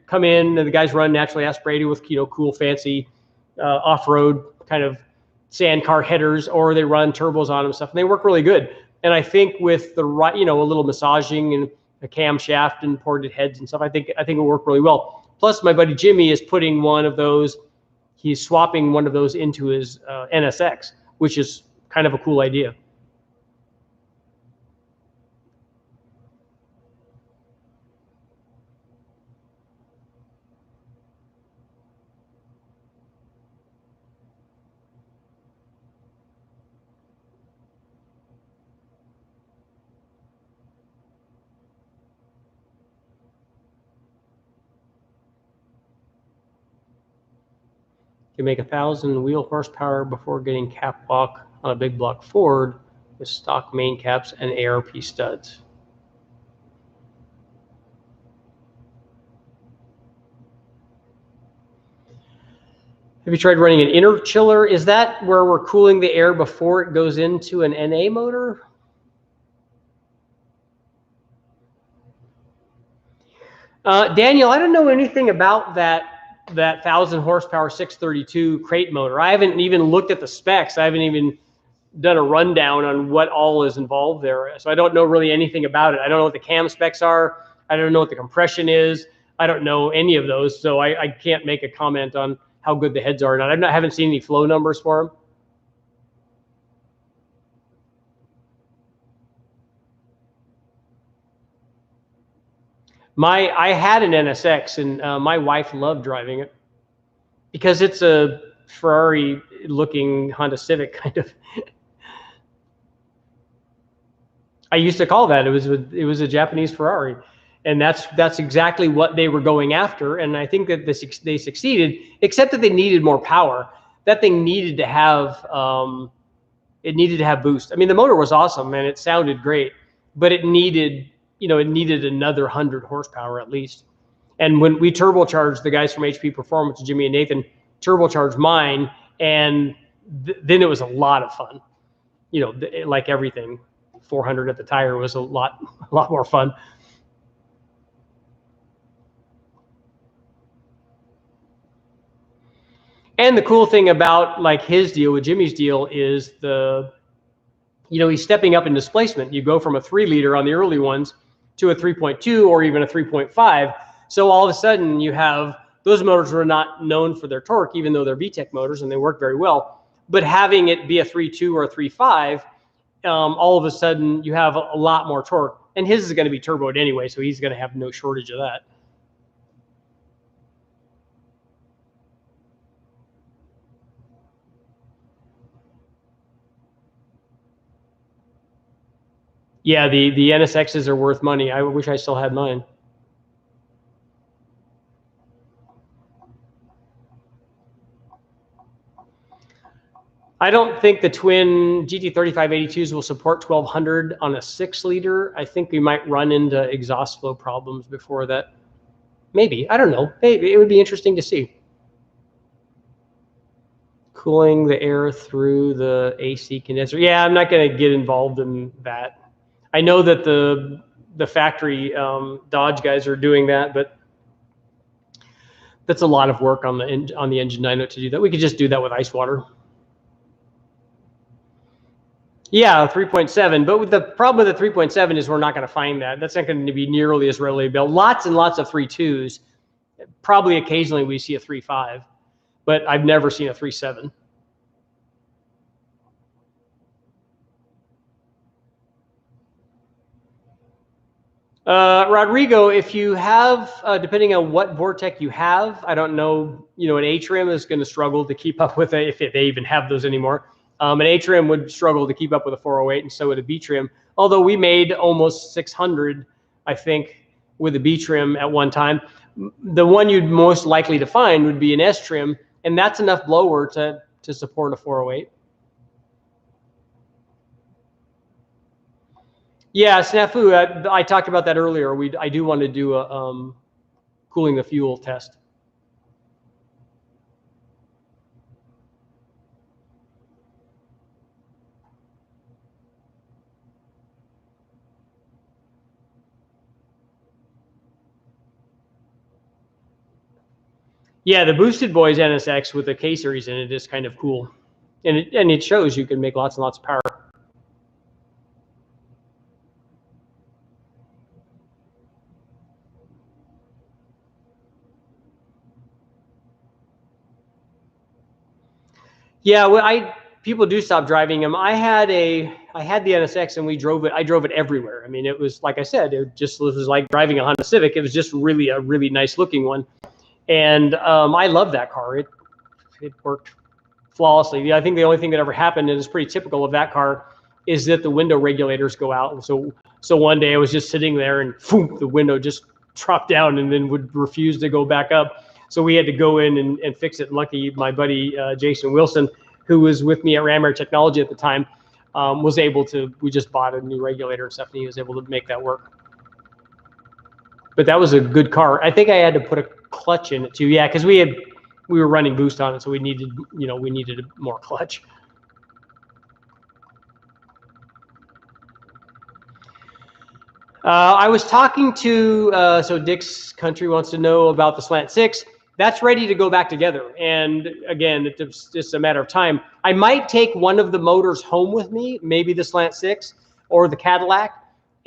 come in, and the guys run naturally aspirated with cool fancy off-road kind of sand car headers, or they run turbos on them and stuff, and they work really good. And I think with the right, a little massaging and a camshaft and ported heads and stuff, I think it'll work really well. Plus, my buddy Jimmy is putting one of those. He's swapping one of those into his NSX, which is kind of a cool idea. You make 1,000 wheel horsepower before getting cap lock on a big block Ford with stock main caps and ARP studs. Have you tried running an inner chiller? Is that where we're cooling the air before it goes into an NA motor? Daniel, I don't know anything about that 1,000 horsepower 632 crate motor. I haven't even looked at the specs. I haven't even done a rundown on what all is involved there. So I don't know really anything about it. I don't know what the cam specs are. I don't know what the compression is. I don't know any of those. So I can't make a comment on how good the heads are or not. I haven't seen any flow numbers for them. I had an NSX, and my wife loved driving it because it's a Ferrari-looking Honda Civic kind of. I used to call that. It was a Japanese Ferrari, and that's exactly what they were going after. And I think that they succeeded, except that they needed more power. That thing needed to have boost. I mean, the motor was awesome and it sounded great, but it needed another 100 horsepower at least. And when we turbocharged, the guys from HP Performance, Jimmy and Nathan, turbocharged mine, and then it was a lot of fun. Like everything, 400 at the tire was a lot more fun. And the cool thing about like his deal with Jimmy's deal is he's stepping up in displacement. You go from a 3-liter on the early ones to a 3.2 or even a 3.5. So all of a sudden you have those motors were not known for their torque, even though they're VTEC motors and they work very well. But having it be a 3.2 or a 3.5, all of a sudden you have a lot more torque. And his is going to be turboed anyway, so he's going to have no shortage of that. Yeah, the NSXs are worth money. I wish I still had mine. I don't think the twin GT3582s will support 1200 on a 6-liter. I think we might run into exhaust flow problems before that. Maybe, I don't know. Maybe it would be interesting to see. Cooling the air through the AC condenser. Yeah, I'm not going to get involved in that. I know that the factory Dodge guys are doing that, but that's a lot of work on the engine dyno to do that. We could just do that with ice water. Yeah, 3.7. But the problem with the 3.7 is we're not going to find that. That's not going to be nearly as readily available. Lots and lots of 3.2s. Probably occasionally we see a 3.5, but I've never seen a 3.7. Rodrigo, if you have, depending on what Vortec you have, I don't know, an A-trim is going to struggle to keep up with it if they even have those anymore. An A-trim would struggle to keep up with a 408, and so would a B-trim. Although we made almost 600, I think, with a B-trim at one time. The one you'd most likely to find would be an S-trim, and that's enough blower to support a 408. Yeah, snafu. I talked about that earlier. I do want to do a cooling the fuel test. Yeah, the Boosted Boys NSX with the K series in it is kind of cool, and it shows you can make lots and lots of power. Yeah, well, people do stop driving them. I had the NSX and I drove it everywhere. I mean, it was, like I said, it was like driving a Honda Civic. It was just really a really nice looking one. And I love that car. It worked flawlessly. I think the only thing that ever happened, and it's pretty typical of that car, is that the window regulators go out. So one day I was just sitting there and boom, the window just dropped down and then would refuse to go back up. So we had to go in and fix it. And lucky my buddy Jason Wilson, who was with me at Ram Air Technology at the time, was able to. We just bought a new regulator and stuff, and he was able to make that work. But that was a good car. I think I had to put a clutch in it too. Yeah, because we were running boost on it, so we needed more clutch. I was talking to so Dick's Country wants to know about the Slant 6. That's ready to go back together. And again, it's just a matter of time. I might take one of the motors home with me, maybe the Slant 6 or the Cadillac,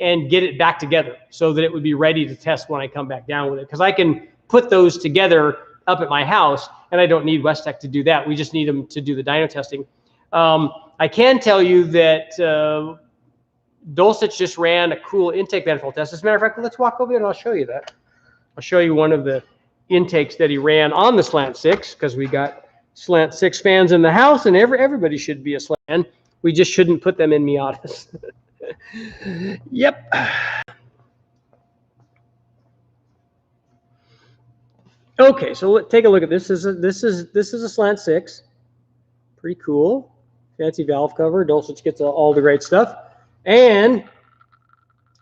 and get it back together so that it would be ready to test when I come back down with it. Because I can put those together up at my house, and I don't need WESTECH to do that. We just need them to do the dyno testing. I can tell you that Dulcich just ran a cool intake manifold test. As a matter of fact, let's walk over here and I'll show you that. I'll show you one of the intakes that he ran on the Slant 6, because we got Slant 6 fans in the house, and everybody should be a Slant. We just shouldn't put them in Miatas. Yep. Okay, so let's take a look at this. This is a slant 6. Pretty cool. Fancy valve cover. Dulcich gets all the great stuff. And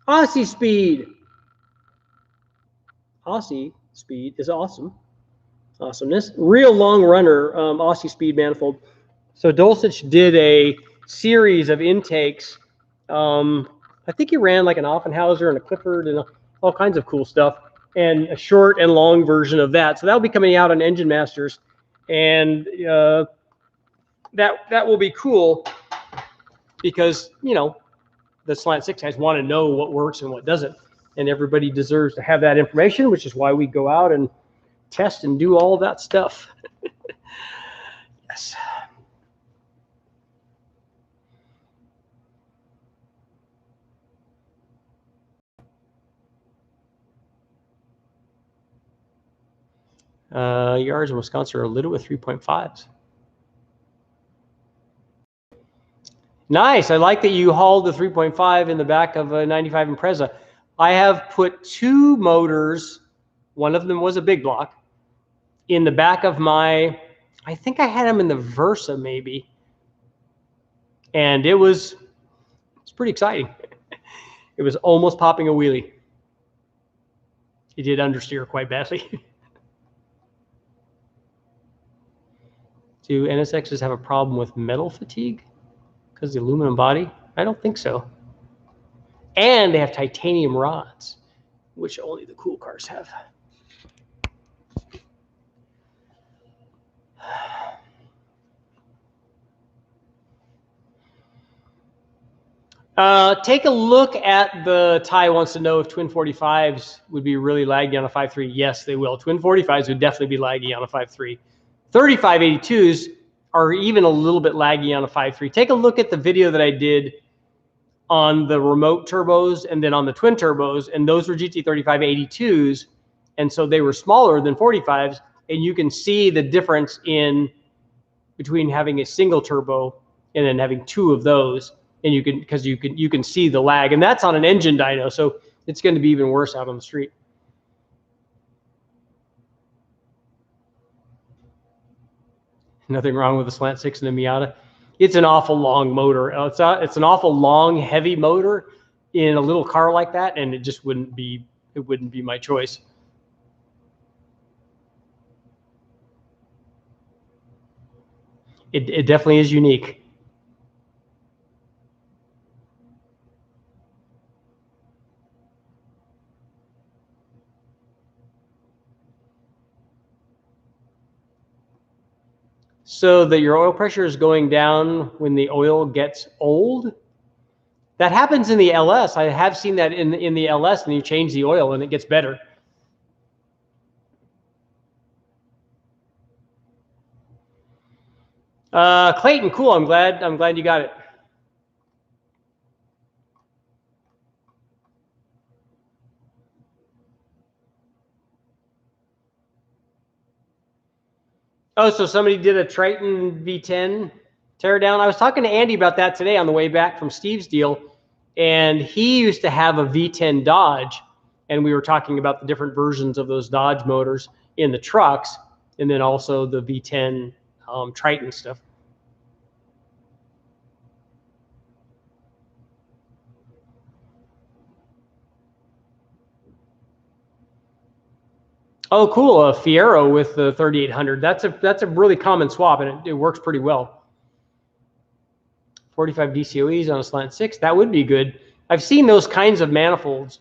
Aussie speed. Aussie speed is awesome. Awesomeness. Real long runner Aussie speed manifold. So Dulcich did a series of intakes. I think he ran like an Offenhauser and a Clifford and all kinds of cool stuff, and a short and long version of that. So that'll be coming out on Engine Masters, and that will be cool because, you know, the Slant 6 guys want to know what works and what doesn't, and everybody deserves to have that information, which is why we go out and test and do all of that stuff. Yes. Yards in Wisconsin are little with 3.5s. Nice. I like that you hauled the 3.5 in the back of a 95 Impreza. I have put 2 motors, one of them was a big block, in the back of my, I think I had them in the Versa maybe. And it's pretty exciting. It was almost popping a wheelie. It did understeer quite badly. Do NSXs have a problem with metal fatigue because of the aluminum body? I don't think so. And they have titanium rods, which only the cool cars have. Take a look at the Ty wants to know if twin 45s would be really laggy on a 5.3. Yes, they will. Twin 45s would definitely be laggy on a 5.3. 3582s are even a little bit laggy on a 5.3. Take a look at the video that I did on the remote turbos and then on the twin turbos, and those were GT3582s, and so they were smaller than 45s, and you can see the difference in between having a single turbo and then having 2 of those, and you can see the lag, and that's on an engine dyno, so it's going to be even worse out on the street. Nothing wrong with the Slant 6 and the Miata. It's an awful long motor. It's an awful long, heavy motor in a little car like that, and it just wouldn't be my choice. It definitely is unique. So that your oil pressure is going down when the oil gets old? That happens in the LS. I have seen that in the LS, and you change the oil and it gets better. Clayton, cool. I'm glad you got it. Oh, so somebody did a Triton V10 teardown. I was talking to Andy about that today on the way back from Steve's deal, and he used to have a V10 Dodge, and we were talking about the different versions of those Dodge motors in the trucks, and then also the V10 Triton stuff. Oh, cool. A Fiero with the 3800. That's a really common swap, and it works pretty well. 45 DCOEs on a Slant 6. That would be good. I've seen those kinds of manifolds.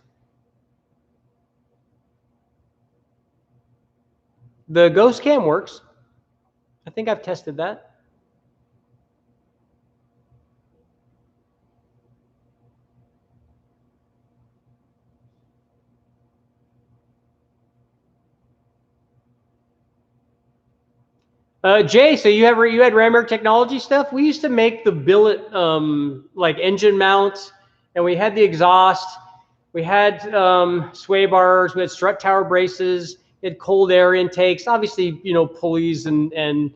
The Ghost Cam works. I think I've tested that. Jay, so you had Ram Technology stuff. We used to make the billet like engine mounts, and we had the exhaust. We had sway bars. We had strut tower braces. We had cold air intakes. Obviously, you know, pulleys and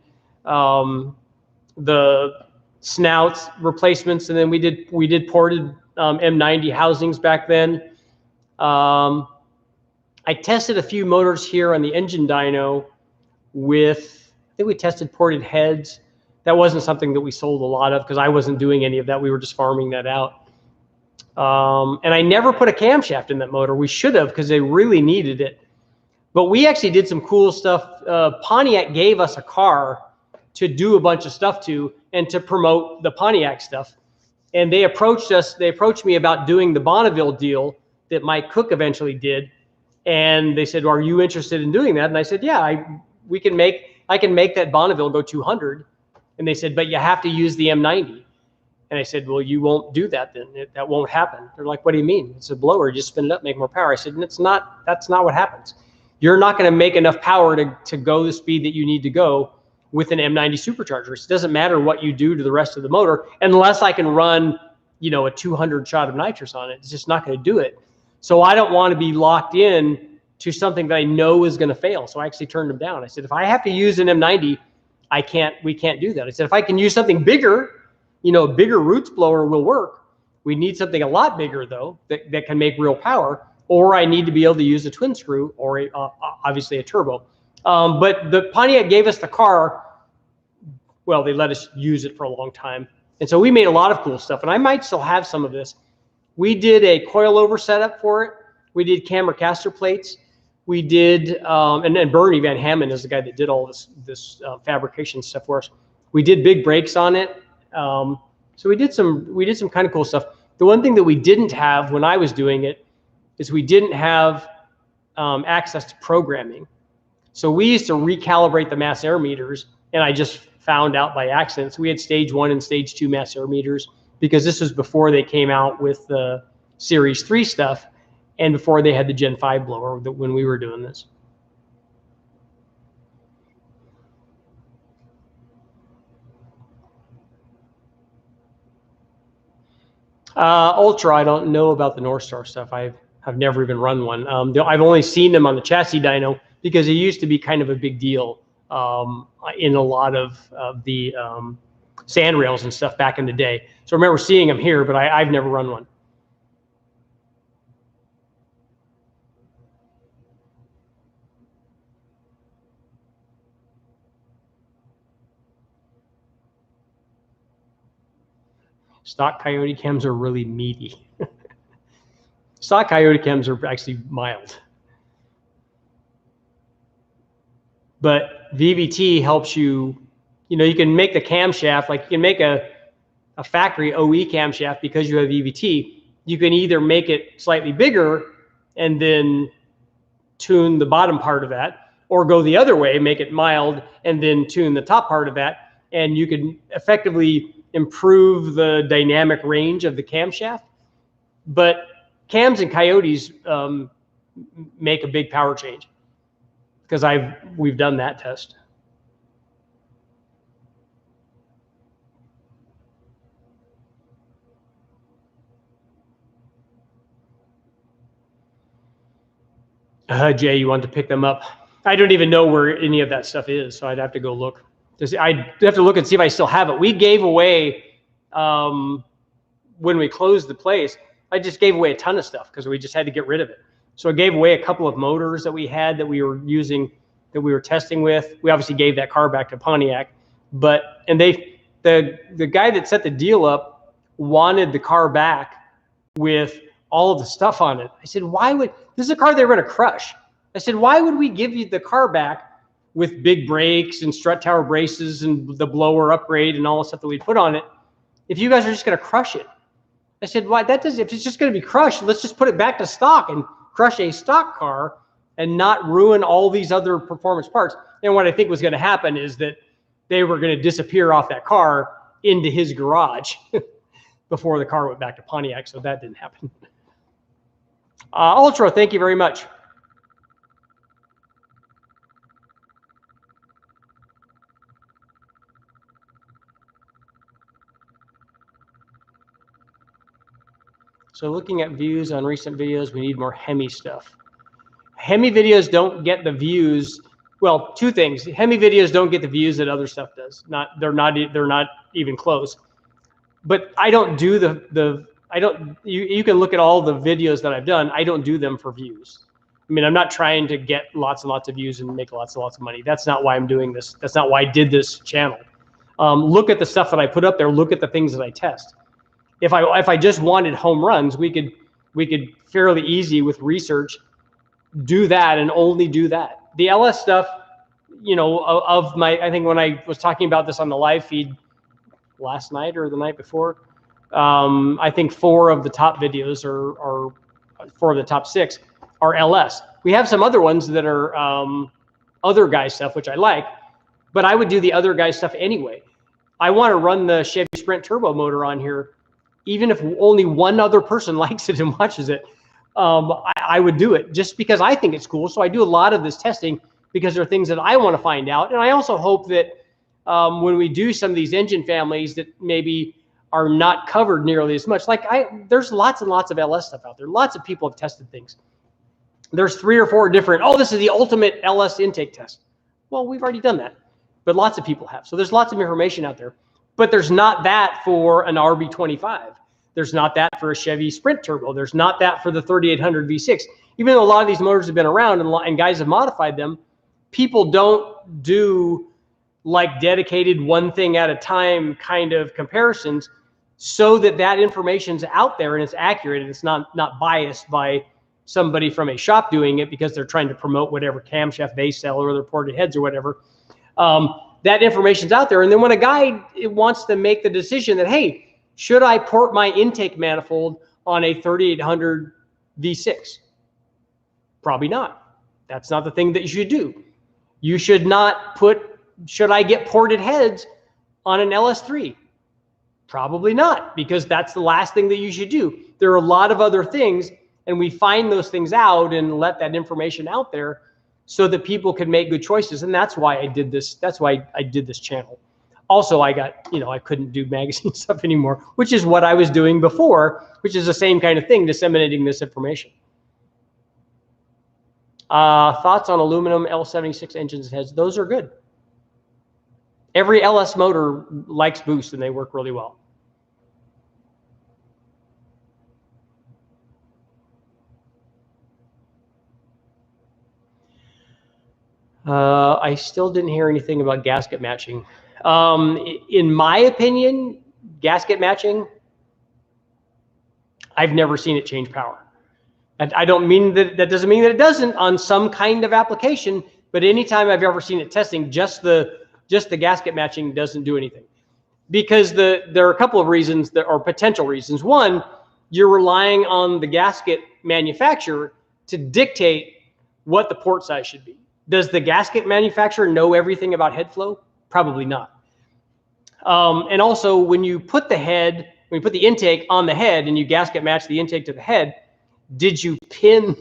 the snouts replacements, and then we did ported M90 housings back then. I tested a few motors here on the engine dyno with, I think we tested ported heads. That wasn't something that we sold a lot of because I wasn't doing any of that. We were just farming that out. And I never put a camshaft in that motor. We should have because they really needed it. But we actually did some cool stuff. Pontiac gave us a car to do a bunch of stuff to and to promote the Pontiac stuff. And they approached us. They approached me about doing the Bonneville deal that Mike Cook eventually did. And they said, well, are you interested in doing that? And I said, yeah, I can make that Bonneville go 200. And they said, but you have to use the M90. And I said, well, you won't do that then. That won't happen. They're like, what do you mean? It's a blower. Just spin it up, make more power. I said, that's not what happens. You're not going to make enough power to go the speed that you need to go with an M90 supercharger. It doesn't matter what you do to the rest of the motor unless I can run, you know, a 200 shot of nitrous on it. It's just not going to do it. So I don't want to be locked in to something that I know is going to fail. So I actually turned them down. I said, if I have to use an M90, we can't do that. I said, if I can use something bigger, you know, a bigger roots blower will work. We need something a lot bigger though, that can make real power, or I need to be able to use a twin screw or obviously a turbo. But the Pontiac gave us the car. Well, they let us use it for a long time. And so we made a lot of cool stuff, and I might still have some of this. We did a coilover setup for it. We did camber caster plates. We did, and then Bernie Van Hammond is the guy that did all this fabrication stuff for us. We did big brakes on it. So we did some kind of cool stuff. The one thing that we didn't have when I was doing it is we didn't have access to programming. So we used to recalibrate the mass air meters, and I just found out by accident. So we had stage 1 and stage 2 mass air meters because this was before they came out with the Series 3 stuff and before they had the Gen 5 blower when we were doing this. Ultra, I don't know about the North Star stuff. I've never even run one. I've only seen them on the chassis dyno because it used to be kind of a big deal in a lot of the sand rails and stuff back in the day. So I remember seeing them here, but I've never run one. Stock Coyote chems are really meaty. Stock Coyote chems are actually mild. But VVT helps you, you know, you can make the camshaft, like you can make a factory OE camshaft because you have VVT. You can either make it slightly bigger and then tune the bottom part of that, or go the other way, make it mild and then tune the top part of that. And you can effectively improve the dynamic range of the camshaft. But cams and Coyotes make a big power change because we've done that test. Jay, you want to pick them up? I don't even know where any of that stuff is, so I'd have to go look. I'd have to look and see if I still have it. We gave away, when we closed the place, I just gave away a ton of stuff because we just had to get rid of it. So I gave away a couple of motors that we had that we were using, that we were testing with. We obviously gave that car back to Pontiac, and the guy that set the deal up wanted the car back with all of the stuff on it. I said, this is a car they were going to crush. I said, why would we give you the car back with big brakes and strut tower braces and the blower upgrade and all the stuff that we put on it if you guys are just going to crush it? I said, why? If it's just going to be crushed, let's just put it back to stock and crush a stock car and not ruin all these other performance parts. And what I think was going to happen is that they were going to disappear off that car into his garage before the car went back to Pontiac. So that didn't happen. Ultra, thank you very much. So looking at views on recent videos, we need more Hemi stuff. Hemi videos don't get the views. Well, two things. Hemi videos don't get the views that other stuff does. They're not even close. But I don't do the I don't, you can look at all the videos that I've done. I don't do them for views. I mean, I'm not trying to get lots and lots of views and make lots and lots of money. That's not why I'm doing this. That's not why I did this channel. Look at the stuff that I put up there. Look at the things that I test. If I just wanted home runs, we could fairly easy with research do that and only do that. The LS stuff, you know, I think when I was talking about this on the live feed last night or the night before, I think 4 of the top videos or 4 of the top 6 are LS. We have some other ones that are other guy stuff, which I like, but I would do the other guy stuff anyway. I want to run the Chevy Sprint turbo motor on here, even if only one other person likes it and watches it. I would do it just because I think it's cool. So I do a lot of this testing because there are things that I want to find out. And I also hope that when we do some of these engine families that maybe are not covered nearly as much, like there's lots and lots of LS stuff out there. Lots of people have tested things. There's 3 or 4 different, oh, this is the ultimate LS intake test. Well, we've already done that, but lots of people have. So there's lots of information out there, but there's not that for an RB25. There's not that for a Chevy Sprint turbo. There's not that for the 3800 V6. Even though a lot of these motors have been around and guys have modified them, people don't do like dedicated one thing at a time kind of comparisons so that information's out there and it's accurate and it's not biased by somebody from a shop doing it because they're trying to promote whatever camshaft they sell or their ported heads or whatever. That information's out there. And then when a guy wants to make the decision that, hey, should I port my intake manifold on a 3800 V6? Probably not. That's not the thing that you should do. You should not put, should I get ported heads on an LS3? Probably not, because that's the last thing that you should do. There are a lot of other things, and we find those things out and let that information out there so that people can make good choices. And that's why I did this. That's why I did this channel. Also, I got, you know, I couldn't do magazine stuff anymore, which is what I was doing before, which is the same kind of thing, disseminating this information. Thoughts on aluminum L76 engines and heads? Those are good. Every LS motor likes boost and they work really well. I still didn't hear anything about gasket matching. In my opinion, gasket matching, I've never seen it change power. And I don't mean that doesn't mean that it doesn't on some kind of application, but anytime I've ever seen it testing, just the gasket matching doesn't do anything. Because there are a couple of reasons or potential reasons. One, you're relying on the gasket manufacturer to dictate what the port size should be. Does the gasket manufacturer know everything about head flow? Probably not. And also, when you put the intake on the head and you gasket match the intake to the head, did you pin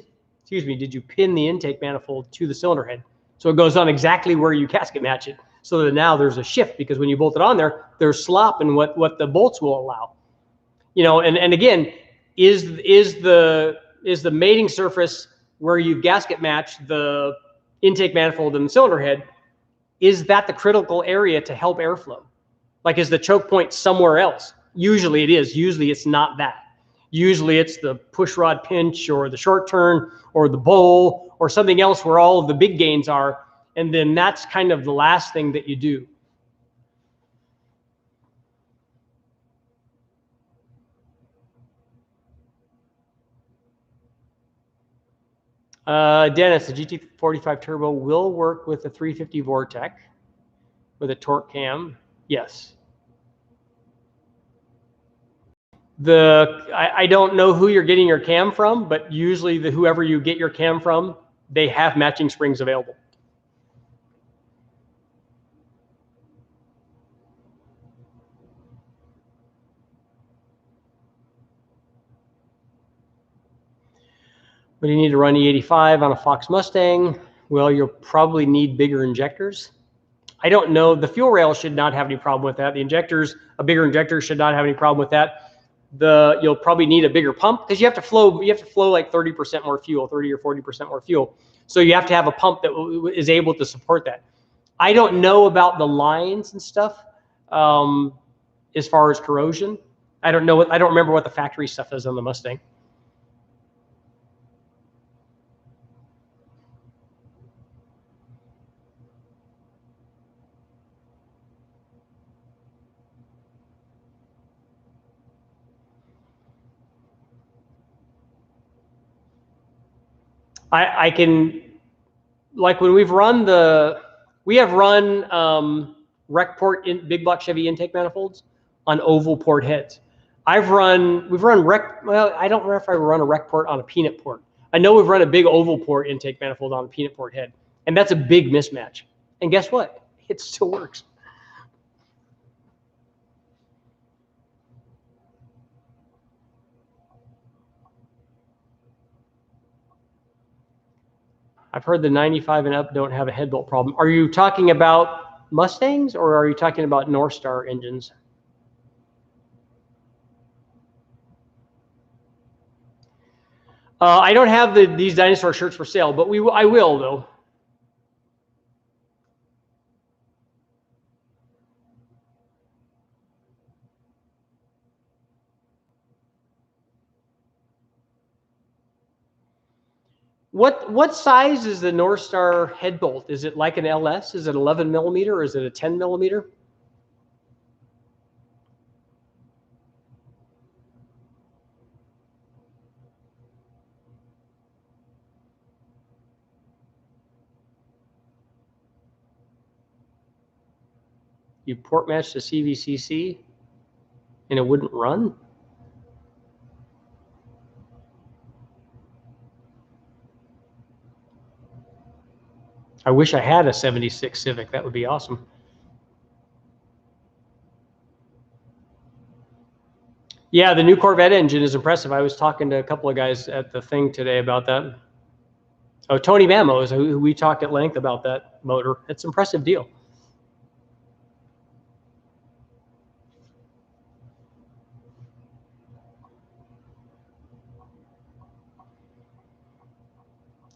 the intake manifold to the cylinder head? So it goes on exactly where you gasket match it. So that now there's a shift, because when you bolt it on there, there's slop in what the bolts will allow. You know, and again, is the mating surface where you gasket match the intake manifold and the cylinder head, is that the critical area to help airflow? Like, is the choke point somewhere else? Usually it is. Usually it's not that. Usually it's the push rod pinch or the short turn or the bowl or something else where all of the big gains are. And then that's kind of the last thing that you do. Dennis, the GT45 Turbo will work with the 350 Vortec with a torque cam. Yes. I don't know who you're getting your cam from, but usually whoever you get your cam from, they have matching springs available. But you need to run E85 on a Fox Mustang. Well, you'll probably need bigger injectors. I don't know. The fuel rail should not have any problem with that. The injectors, a bigger injector should not have any problem with that. You'll probably need a bigger pump because you have to flow like 30% more fuel, 30 or 40% more fuel. So you have to have a pump that is able to support that. I don't know about the lines and stuff as far as corrosion. I don't know what, I don't remember what the factory stuff is on the Mustang. I can, like when we've run we have run rec port in big block Chevy intake manifolds on oval port heads. We've run rec, well, I don't remember if I run a rec port on a peanut port. I know we've run a big oval port intake manifold on a peanut port head, and that's a big mismatch. And guess what? It still works. I've heard the 95 and up don't have a head bolt problem. Are you talking about Mustangs or are you talking about North Star engines? I don't have these dinosaur shirts for sale, but I will though. What size is the North Star head bolt? Is it like an LS? Is it 11 millimeter or is it a 10 millimeter? You port match the CVCC and it wouldn't run? I wish I had a 76 Civic. That would be awesome. Yeah, the new Corvette engine is impressive. I was talking to a couple of guys at the thing today about that. Oh, Tony Mamos, who we talked at length about that motor. It's an impressive deal.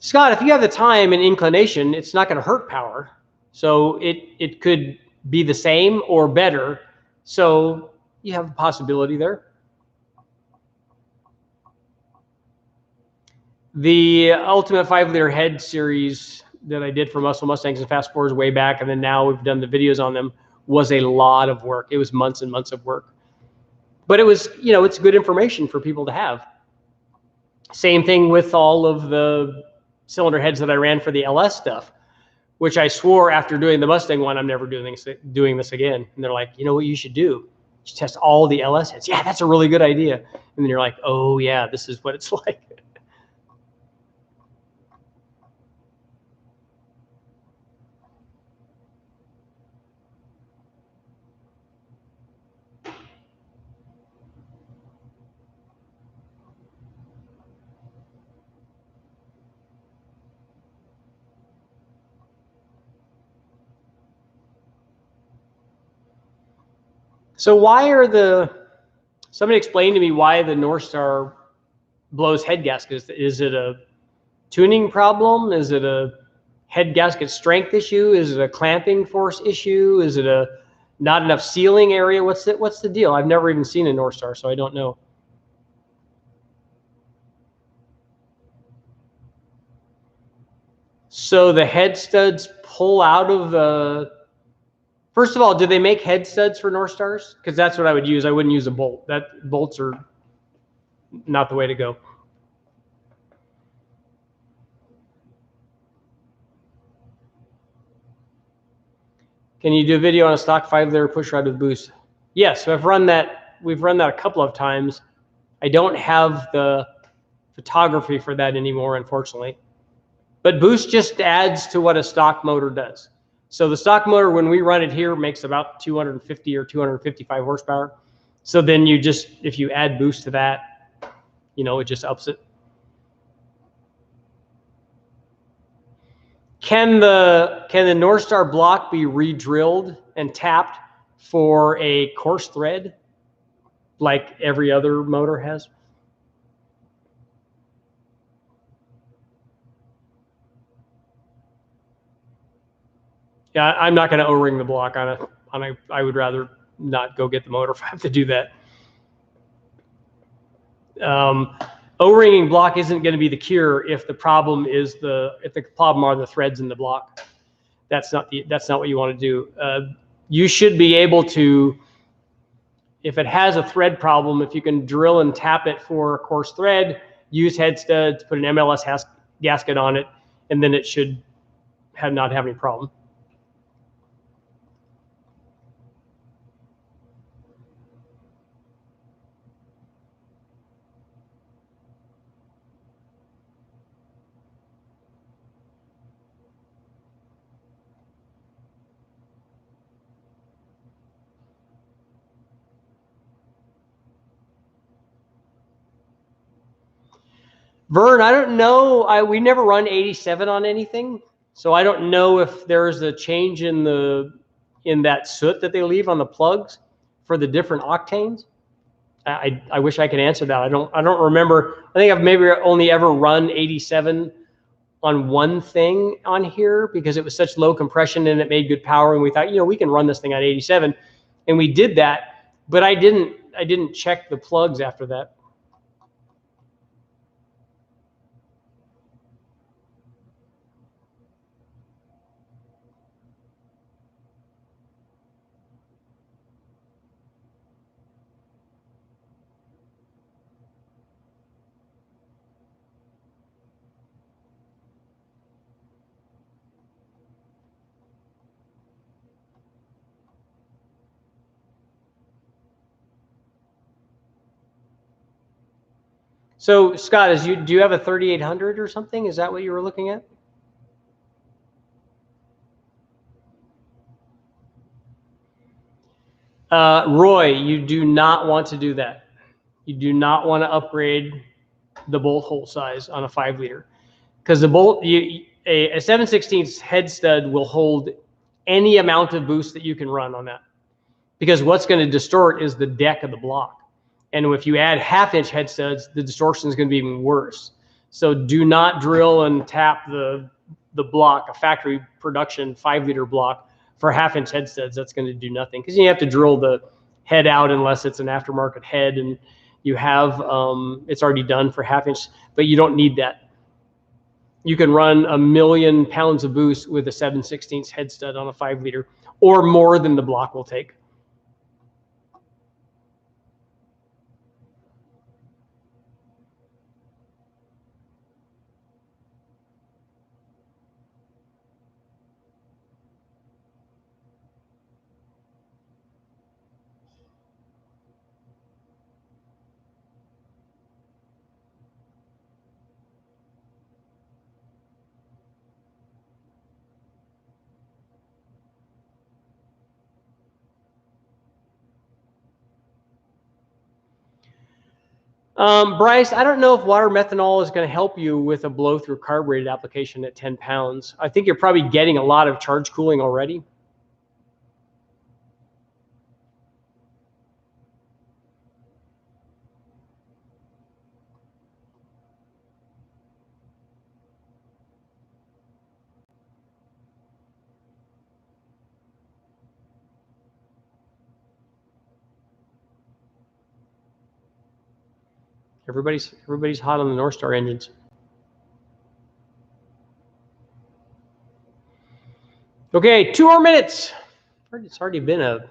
Scott, if you have the time and inclination, it's not going to hurt power. So it could be the same or better. So you have a possibility there. The Ultimate 5-liter head series that I did for Muscle Mustangs and Fast Forwards way back, and then now we've done the videos on them, was a lot of work. It was months and months of work. But it was, you know, it's good information for people to have. Same thing with all of the cylinder heads that I ran for the LS stuff, which I swore after doing the Mustang one, I'm never doing this again. And they're like, you know what you should do? Just test all the LS heads. Yeah, that's a really good idea. And then you're like, oh yeah, this is what it's like. So why are somebody explain to me why the North Star blows head gaskets. Is it a tuning problem? Is it a head gasket strength issue? Is it a clamping force issue? Is it a not enough sealing area? What's the deal? I've never even seen a North Star, so I don't know. So the head studs pull out of the... First of all, do they make head studs for North Stars? Because that's what I would use. I wouldn't use a bolt. Bolts are not the way to go. Can you do a video on a stock 5-liter pushrod with boost? Yes, I've run that. We've run that a couple of times. I don't have the photography for that anymore, unfortunately. But boost just adds to what a stock motor does. So the stock motor, when we run it here, makes about 250 or 255 horsepower. So then you just, if you add boost to that, you know, it just ups it. Can the North Star block be re-drilled and tapped for a coarse thread like every other motor has? Yeah, I'm not going to O-ring the block on a. I would rather not go get the motor if I have to do that. O-ringing block isn't going to be the cure if the problem is if the problem are the threads in the block. That's not what you want to do. You should be able to, if it has a thread problem, if you can drill and tap it for a coarse thread, use head studs, put an MLS gasket on it, and then it should not have any problem. Vern, I don't know. We never run 87 on anything, so I don't know if there's a change in that soot that they leave on the plugs for the different octanes. I wish I could answer that. I don't remember. I think I've maybe only ever run 87 on one thing on here because it was such low compression and it made good power, and we thought, we can run this thing on 87, and we did that. But I didn't check the plugs after that. So Scott, do you have a 3800 or something? Is that what you were looking at? Roy, you do not want to do that. You do not want to upgrade the bolt hole size on a 5-liter, because the bolt, a 7/16 head stud will hold any amount of boost that you can run on that, because what's going to distort is the deck of the block. And if you add 1/2-inch head studs, the distortion is going to be even worse. So do not drill and tap the block, a factory production 5-liter block, for 1/2-inch head studs. That's going to do nothing, because you have to drill the head out unless it's an aftermarket head and you have it's already done for 1/2-inch, but you don't need that. You can run 1,000,000 pounds of boost with a 7/16 head stud on a 5-liter, or more than the block will take. Bryce, I don't know if water methanol is going to help you with a blow-through carbureted application at 10 pounds. I think you're probably getting a lot of charge cooling already. Everybody's hot on the North Star engines. Okay, 2 more minutes. It's already been an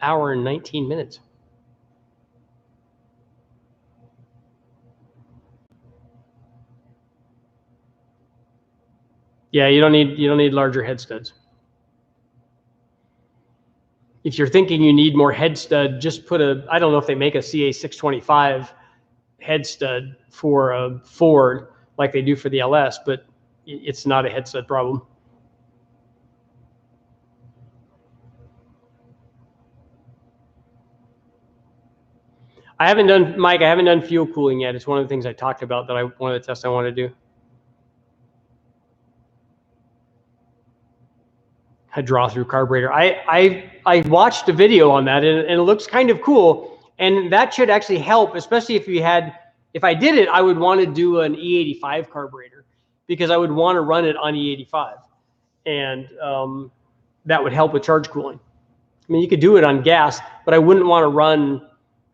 hour and 19 minutes. Yeah, you don't need larger head studs. If you're thinking you need more head stud, just put I don't know if they make a CA625 head stud for a Ford like they do for the LS, but it's not a head stud problem. Mike, I haven't done fuel cooling yet. It's one of the things I talked about one of the tests I want to do. A draw through carburetor. I watched a video on that, and it looks kind of cool, and that should actually help, especially if I did it, I would want to do an E85 carburetor, because I would want to run it on E85, and that would help with charge cooling. I mean, you could do it on gas, but I wouldn't want to run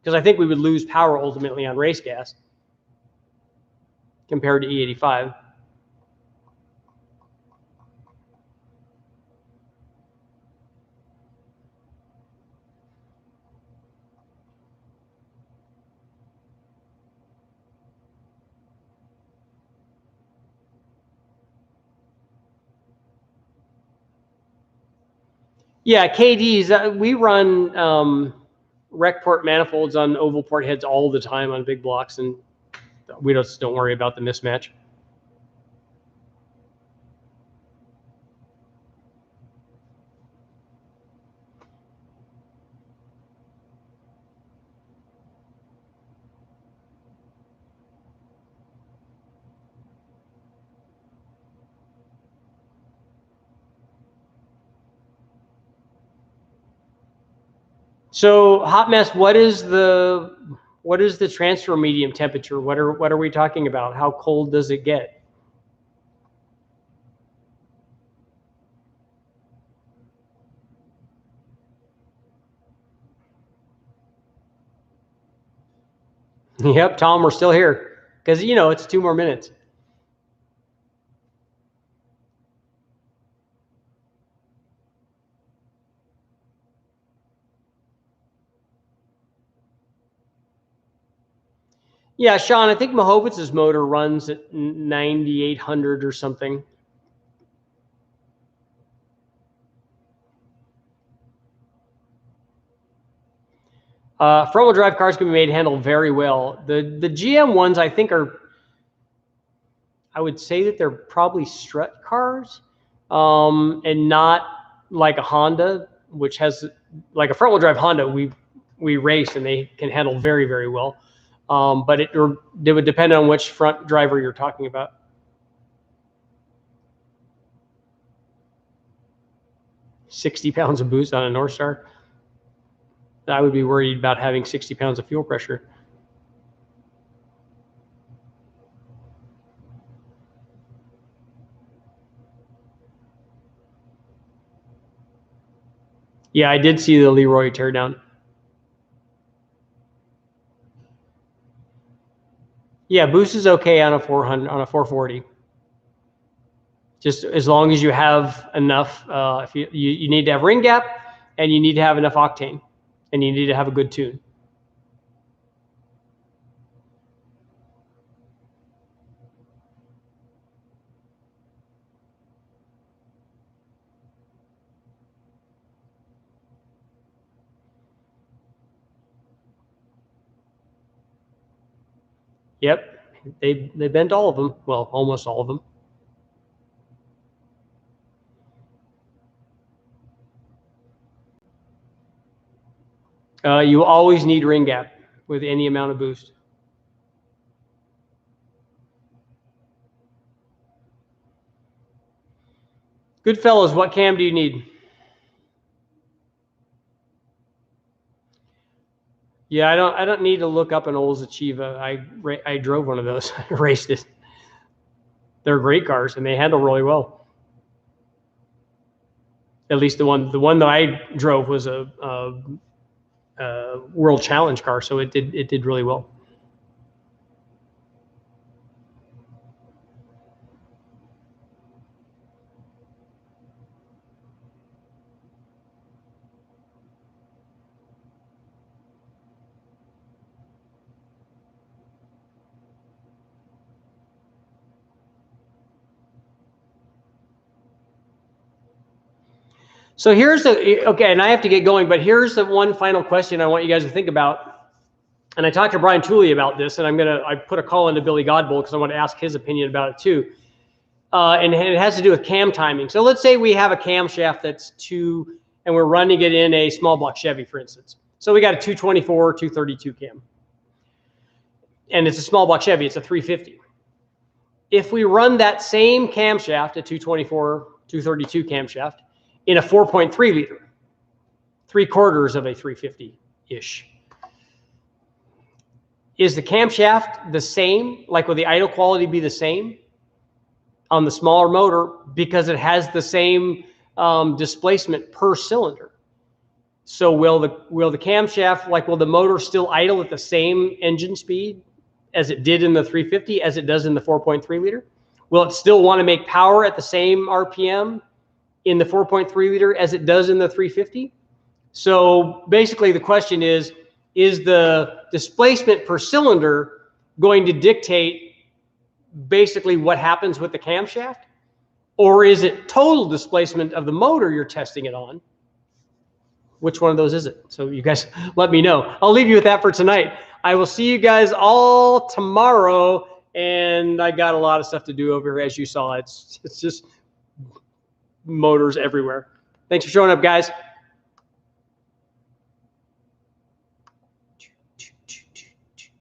because I think we would lose power ultimately on race gas compared to E85. Yeah, KDs, we run rec port manifolds on oval port heads all the time on big blocks, and we just don't worry about the mismatch. So hot mess, what is the transfer medium temperature? What are we talking about? How cold does it get? Yep, Tom, we're still here because it's 2 more minutes. Yeah, Sean, I think Mahovitz's motor runs at 9,800 or something. Front-wheel drive cars can be made to handle very well. The GM ones, I think, I would say that they're probably strut cars, and not like a Honda, which has like a front-wheel drive Honda. We race and they can handle very, very well. But it would depend on which front driver you're talking about. $60 pounds of boost on a North Star. I would be worried about having 60 pounds of fuel pressure. Yeah, I did see the Leroy teardown. Yeah, boost is okay on a 400, on a 440. Just as long as you have enough, if you need to have ring gap, and you need to have enough octane, and you need to have a good tune. Yep, they bent all of them. Well, almost all of them. You always need ring gap with any amount of boost. Good fellows, what cam do you need? Yeah, I don't need to look up an Olds Achieva. I drove one of those. I raced it. They're great cars and they handle really well. At least the one that I drove was a World Challenge car, so it did really well. So here's okay, and I have to get going, but here's the one final question I want you guys to think about. And I talked to Brian Tooley about this, and I put a call into Billy Godbold because I want to ask his opinion about it too. And it has to do with cam timing. So let's say we have a camshaft that's and we're running it in a small block Chevy, for instance. So we got a 224, 232 cam. And it's a small block Chevy, it's a 350. If we run that same camshaft, a 224, 232 camshaft, in a 4.3 liter, 3/4 of a 350-ish. Is the camshaft the same? Like, will the idle quality be the same on the smaller motor because it has the same displacement per cylinder? So will the camshaft, like, will the motor still idle at the same engine speed as it did in the 350 as it does in the 4.3 liter? Will it still want to make power at the same RPM in the 4.3 liter as it does in the 350? So basically the question is the displacement per cylinder going to dictate basically what happens with the camshaft? Or is it total displacement of the motor you're testing it on? Which one of those is it? So you guys let me know. I'll leave you with that for tonight. I will see you guys all tomorrow, and I got a lot of stuff to do over here, as you saw. It's just motors everywhere. Thanks for showing up, guys.